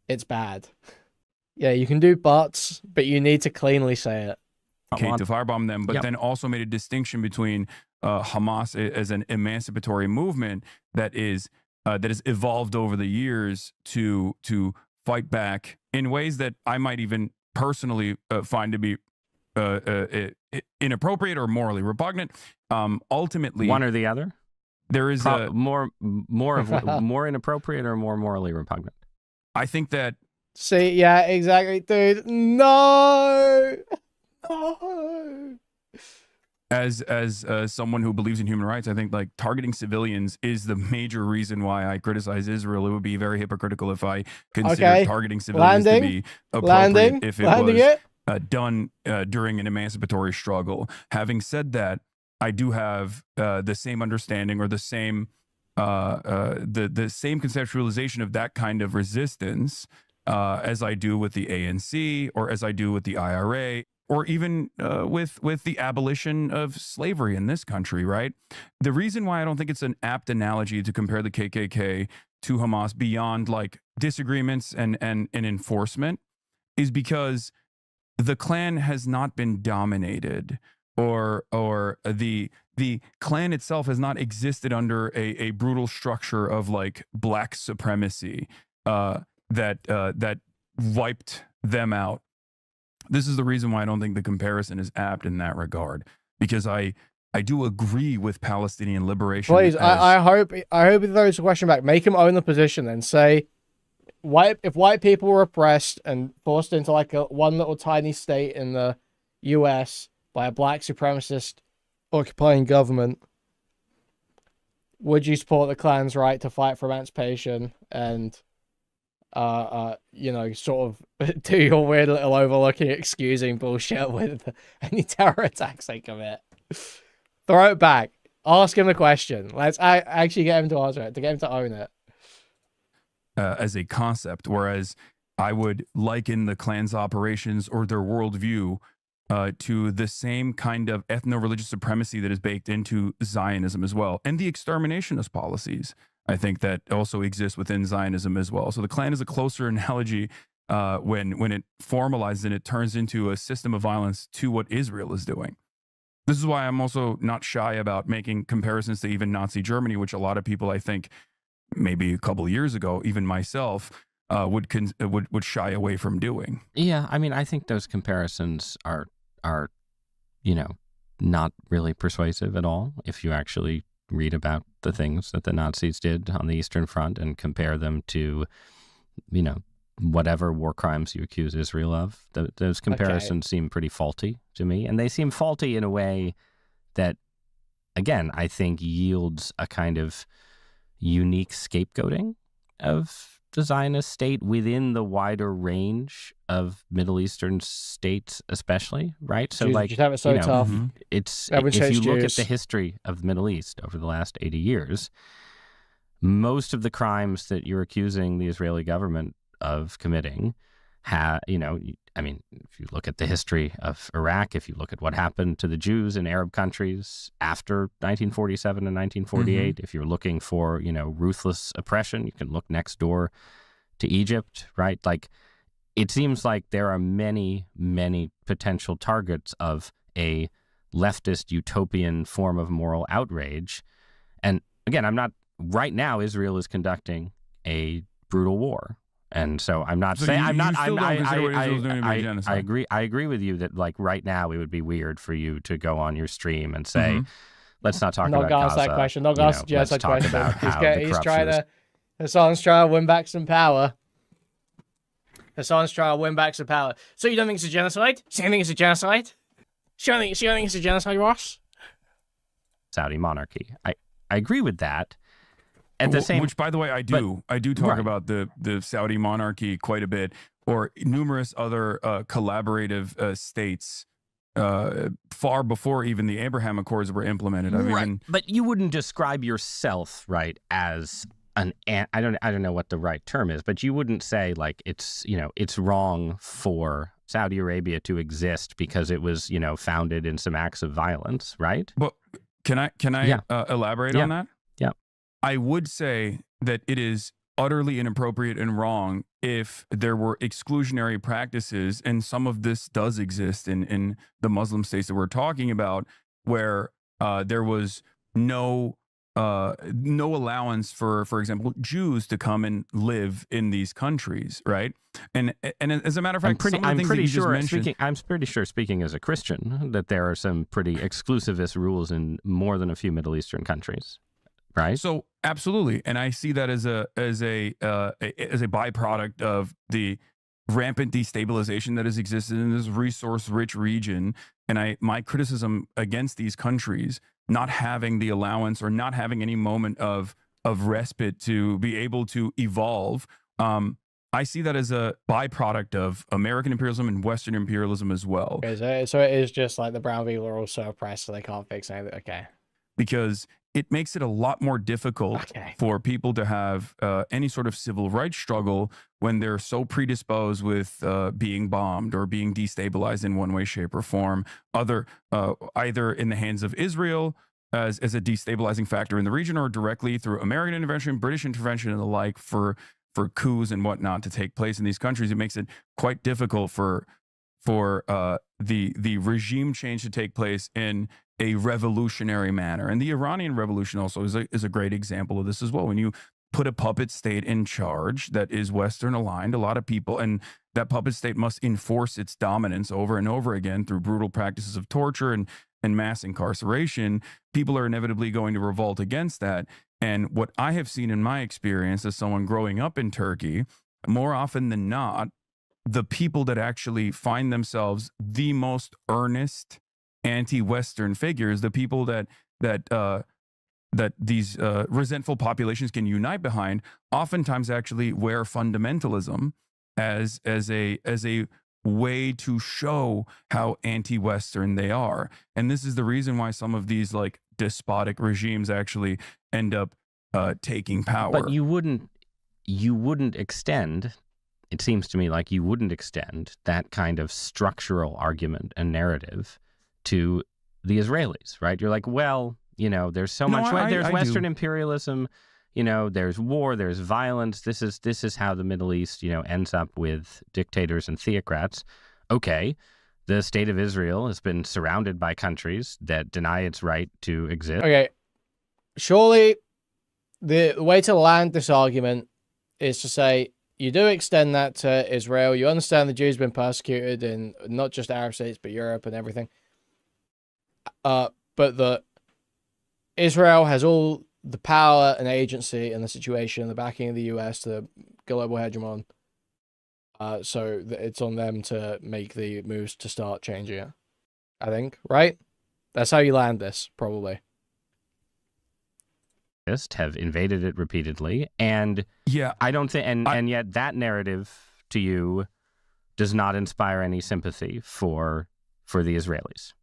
It's bad. Yeah, you can do buts, but you need to cleanly say it. Okay, to firebomb them, but then also made a distinction between Hamas as an emancipatory movement that has evolved over the years to fight back in ways that I might even personally find to be inappropriate or morally repugnant. Ultimately, one or the other. There is more inappropriate or more morally repugnant. I think that. See, yeah, exactly, dude. No. No. As someone who believes in human rights, I think, like, targeting civilians is the major reason why I criticize Israel. It would be very hypocritical if I considered targeting civilians to be appropriate if it was done during an emancipatory struggle. Having said that, I do have the same understanding or the same the same conceptualization of that kind of resistance as I do with the ANC or as I do with the IRA. Or even with the abolition of slavery in this country, right? The reason why I don't think it's an apt analogy to compare the KKK to Hamas beyond, like, disagreements and enforcement is because the Klan has not been dominated, or the Klan itself has not existed under a brutal structure of, like, black supremacy that wiped them out. This is the reason why I don't think the comparison is apt in that regard, because I do agree with Palestinian liberation. Please, I hope he throws a question back. Make him own the position and say, if white people were oppressed and forced into, like, one little tiny state in the U.S. by a black supremacist occupying government, would you support the Klan's right to fight for emancipation and you know, sort of do your weird little overlooking, excusing bullshit with any terror attacks they commit? Throw it back. Ask him the question. Let's actually get him to answer it, to get him to own it. As a concept, whereas I would liken the Klan's operations or their worldview to the same kind of ethno-religious supremacy that is baked into Zionism as well, and the exterminationist policies, I think, that also exist within Zionism as well. So the Klan is a closer analogy when it formalizes and it turns into a system of violence to what Israel is doing. This is why I'm also not shy about making comparisons to even Nazi Germany, which a lot of people, I think, maybe a couple of years ago, even myself, would shy away from doing. Yeah, I mean, I think those comparisons are you know, not really persuasive at all if you actually read about the things that the Nazis did on the Eastern Front and compare them to, you know, whatever war crimes you accuse Israel of. Those comparisons seem pretty faulty to me. And they seem faulty in a way that, again, I think yields a kind of unique scapegoating of the Zionist state within the wider range of Middle Eastern states, especially, right? So, Jews, like, just have it so tough. It's Everyone if you look at Jews. the history of the Middle East over the last 80 years, most of the crimes that you're accusing the Israeli government of committing, I mean, if you look at the history of Iraq, if you look at what happened to the Jews in Arab countries after 1947 and 1948, if you're looking for, ruthless oppression, you can look next door to Egypt, right? Like, it seems like there are many, many potential targets of a leftist utopian form of moral outrage. And again, right now, Israel is conducting a brutal war. And so I'm not saying I agree with you that, like, right now it would be weird for you to go on your stream and say, let's not talk about Gaza. That question. Not going to suggest that question. He's trying to Hassan's trying to win back some power. Hassan's trying to win back some power. So you don't think it's a genocide? So you think it's a genocide? So you don't think it's a genocide, Ross? Saudi monarchy. I agree with that. At the same, which, by the way, I do talk about the Saudi monarchy quite a bit, or numerous other collaborative states far before even the Abraham Accords were implemented. But you wouldn't describe yourself, right, as I don't know what the right term is, but you wouldn't say, like, it's wrong for Saudi Arabia to exist because it was, founded in some acts of violence, right? But can I elaborate on that? Yeah. I would say that it is utterly inappropriate and wrong if there were exclusionary practices, and some of this does exist in the Muslim states that we're talking about, where there was no allowance for example, Jews to come and live in these countries, right? And as a matter of fact, I'm pretty sure, speaking as a Christian, that there are some pretty exclusivist rules in more than a few Middle Eastern countries. Right. So absolutely, and I see that as a byproduct of the rampant destabilization that has existed in this resource-rich region. And my criticism against these countries not having the allowance or not having any moment of respite to be able to evolve. I see that as a byproduct of American imperialism and Western imperialism as well. Okay, so it is just like the brown people are also oppressed, so they can't fix anything. Okay. Because it makes it a lot more difficult for people to have any sort of civil rights struggle when they're so predisposed with being bombed or being destabilized in one way, shape, or form, either in the hands of Israel as a destabilizing factor in the region, or directly through American intervention, British intervention, and the like for coups and whatnot to take place in these countries. It makes it quite difficult for the regime change to take place in a revolutionary manner. And the Iranian Revolution also is a great example of this as well. When you put a puppet state in charge that is Western aligned, a lot of people, and that puppet state must enforce its dominance over and over again through brutal practices of torture and mass incarceration, people are inevitably going to revolt against that. And what I have seen in my experience as someone growing up in Turkey, more often than not, the people that actually find themselves the most earnest anti-Western figures, the people that these resentful populations can unite behind, oftentimes actually wear fundamentalism as a way to show how anti-Western they are. And this is the reason why some of these, like, despotic regimes actually end up taking power. But you wouldn't extend, it seems to me like you wouldn't extend that kind of structural argument and narrative to the Israelis, right? You're like, well, there's so much. There's Western imperialism, there's war, there's violence. This is how the Middle East, ends up with dictators and theocrats. Okay, the state of Israel has been surrounded by countries that deny its right to exist. Okay, surely the way to land this argument is to say, you do extend that to Israel. You understand the Jews have been persecuted in not just Arab states, but Europe and everything. But the Israel has all the power and agency and the situation, the backing of the US, the global hegemon. So it's on them to make the moves to start changing it, I think, right? That's how you land this, probably. have invaded it repeatedly, and yeah, I don't think, and yet that narrative to you does not inspire any sympathy for the Israelis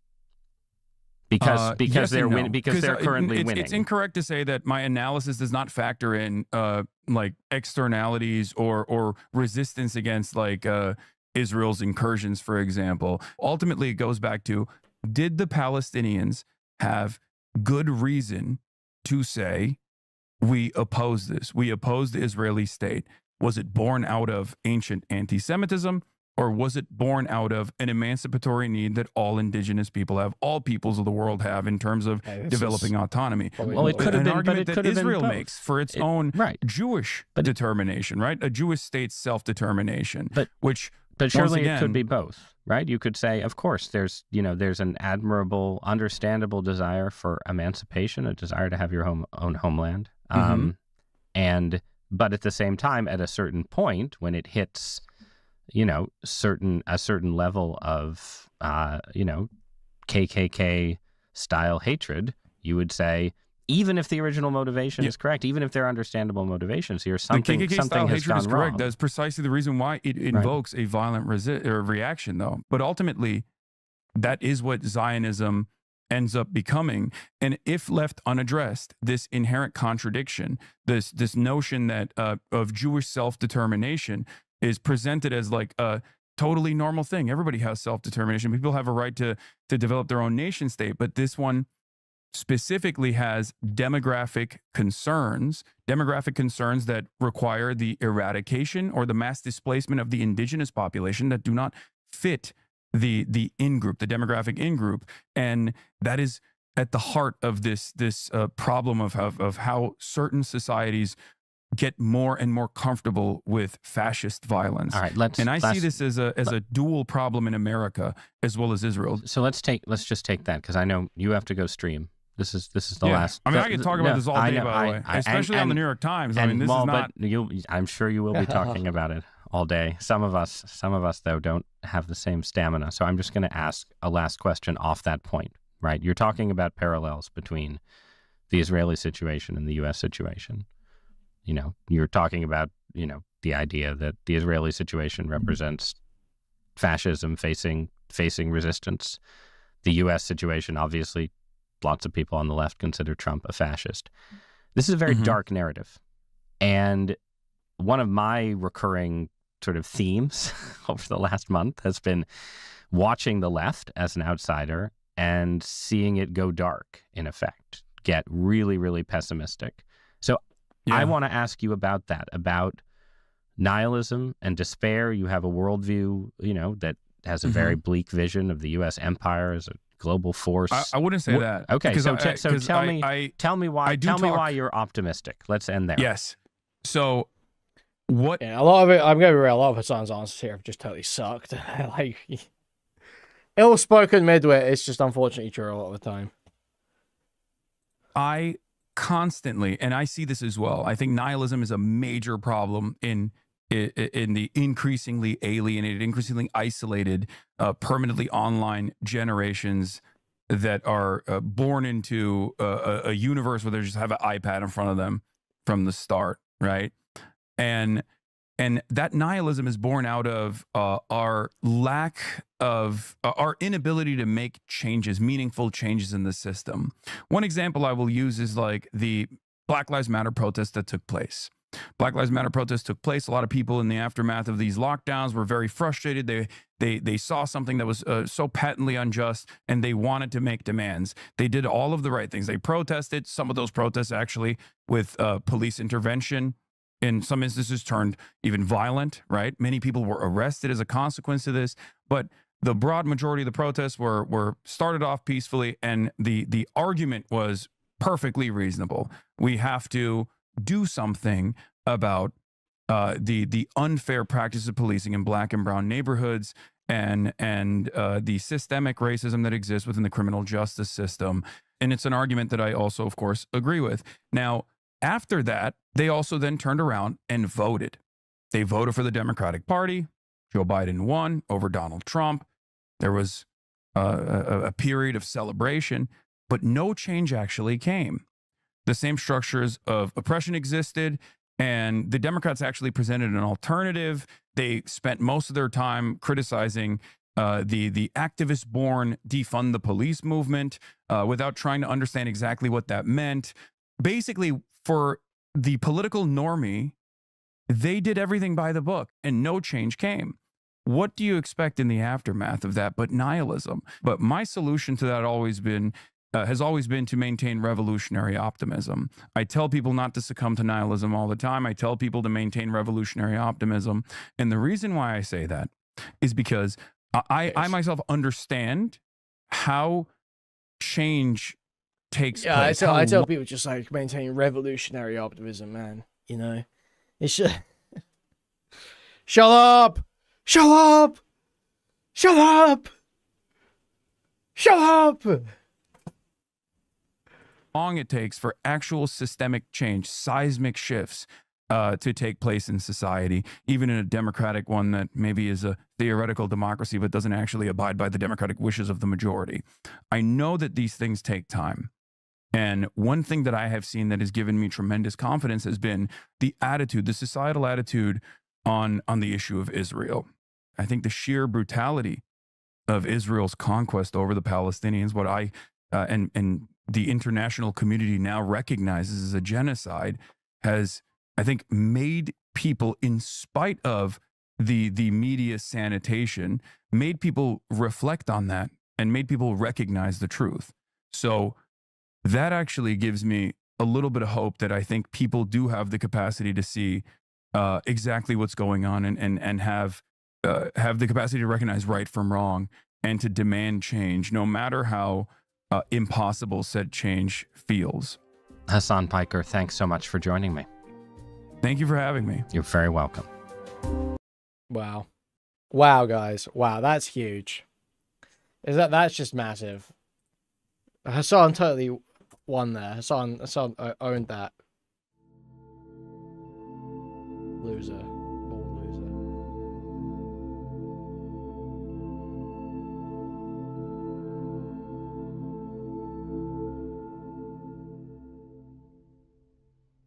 because yes they're no. because they're currently winning. It's incorrect to say that my analysis does not factor in like externalities or resistance against like Israel's incursions, for example. Ultimately, it goes back to, did the Palestinians have good reason to say, we oppose this? We oppose the Israeli state. Was it born out of ancient anti-Semitism, or was it born out of an emancipatory need that all indigenous people have, all peoples of the world have, in terms of developing autonomy? Well, it could have an been, argument but it that could have Israel been makes for its own Jewish determination, right? A Jewish state's self-determination, But surely it could be both, right? You could say, of course, there's an admirable, understandable desire for emancipation, a desire to have your own homeland, but at the same time, at a certain point, when it hits, a certain level of, KKK style hatred, you would say, even if the original motivation is correct, even if they're understandable motivations here, something the KKK style hatred is correct. Wrong. That's precisely the reason why it invokes a violent reaction, though. But ultimately, that is what Zionism ends up becoming. And if left unaddressed, this inherent contradiction, this notion that of Jewish self-determination is presented as like a totally normal thing. Everybody has self-determination. People have a right to develop their own nation state, but this one specifically has demographic concerns that require the eradication or the mass displacement of the indigenous population that do not fit the in-group, the demographic in-group. And that is at the heart of this problem of how certain societies get more and more comfortable with fascist violence. All right, I see this as a dual problem in America as well as Israel. So let's just take that, because I know you have to go stream. This is the last. I mean, I can talk about this all day, by the way, especially on the New York Times. I mean, this is not. I'm sure you will be talking about it all day. Some of us though don't have the same stamina. So I'm just going to ask a last question off that point. Right? You're talking about parallels between the Israeli situation and the U.S. situation. You're talking about the idea that the Israeli situation represents fascism facing resistance. The U.S. situation, obviously, lots of people on the left consider Trump a fascist. This is a very dark narrative. And one of my recurring sort of themes over the last month has been watching the left as an outsider and seeing it go dark, in effect, get really, really pessimistic. So I want to ask you about that, about nihilism and despair. You have a worldview, that has a very bleak vision of the U.S. empire as a global force. I wouldn't say that. Okay, so tell me why you're optimistic. Let's end there. Yes. So what? Yeah, a lot of it. I'm going to be real. A lot of Hassan's answers here have just totally sucked. Like ill-spoken midwit. It's just unfortunately true a lot of the time. I constantly, and I see this as well, I think nihilism is a major problem in the increasingly alienated, increasingly isolated, permanently online generations that are born into a universe where they just have an iPad in front of them from the start, right? And that nihilism is born out of our lack of our inability to make changes, meaningful changes in the system. One example I will use is like the Black Lives Matter protests that took place. Black Lives Matter protests took place. A lot of people in the aftermath of these lockdowns were very frustrated. They saw something that was so patently unjust, and they wanted to make demands. They did all of the right things. They protested. Some of those protests actually with police intervention, in some instances, turned even violent, right? Many people were arrested as a consequence of this, but the broad majority of the protests were started off peacefully, and the argument was perfectly reasonable. We have to do something about the unfair practice of policing in Black and brown neighborhoods, and the systemic racism that exists within the criminal justice system. And it's an argument that I also, of course, agree with. Now, after that, they also then turned around and voted. They voted for the Democratic Party. Joe Biden won over Donald Trump. There was a period of celebration, but no change actually came. the same structures of oppression existed, and the Democrats actually presented an alternative. They spent most of their time criticizing the activist-born defund the police movement without trying to understand exactly what that meant. Basically, for the political normie, they did everything by the book and no change came. What do you expect in the aftermath of that but nihilism? But my solution to that has always been to maintain revolutionary optimism. I tell people not to succumb to nihilism all the time. I tell people to maintain revolutionary optimism. And the reason why I say that is because I myself understand how change takes place. Yeah, I tell people just like maintain revolutionary optimism, man. You know, it's just... Shut up! Shut up! Shut up! Shut up! Long it takes for actual systemic change, seismic shifts to take place in society, even in a democratic one that maybe is a theoretical democracy but doesn't actually abide by the democratic wishes of the majority. I know that these things take time. And one thing that I have seen that has given me tremendous confidence has been the attitude, the societal attitude on the issue of Israel. I think the sheer brutality of Israel's conquest over the Palestinians, what I and the international community now recognizes as a genocide, has, I think, made people, in spite of the media sanitation, made people reflect on that and made people recognize the truth. So that actually gives me a little bit of hope that I think people do have the capacity to see exactly what's going on and have the capacity to recognize right from wrong and to demand change, no matter how impossible said change feels. Hasan Piker, thanks so much for joining me. Thank you for having me. You're very welcome. Wow. Wow, guys. Wow, that's huge. That's just massive. Hasan totally won there. Hasan owned that. Loser.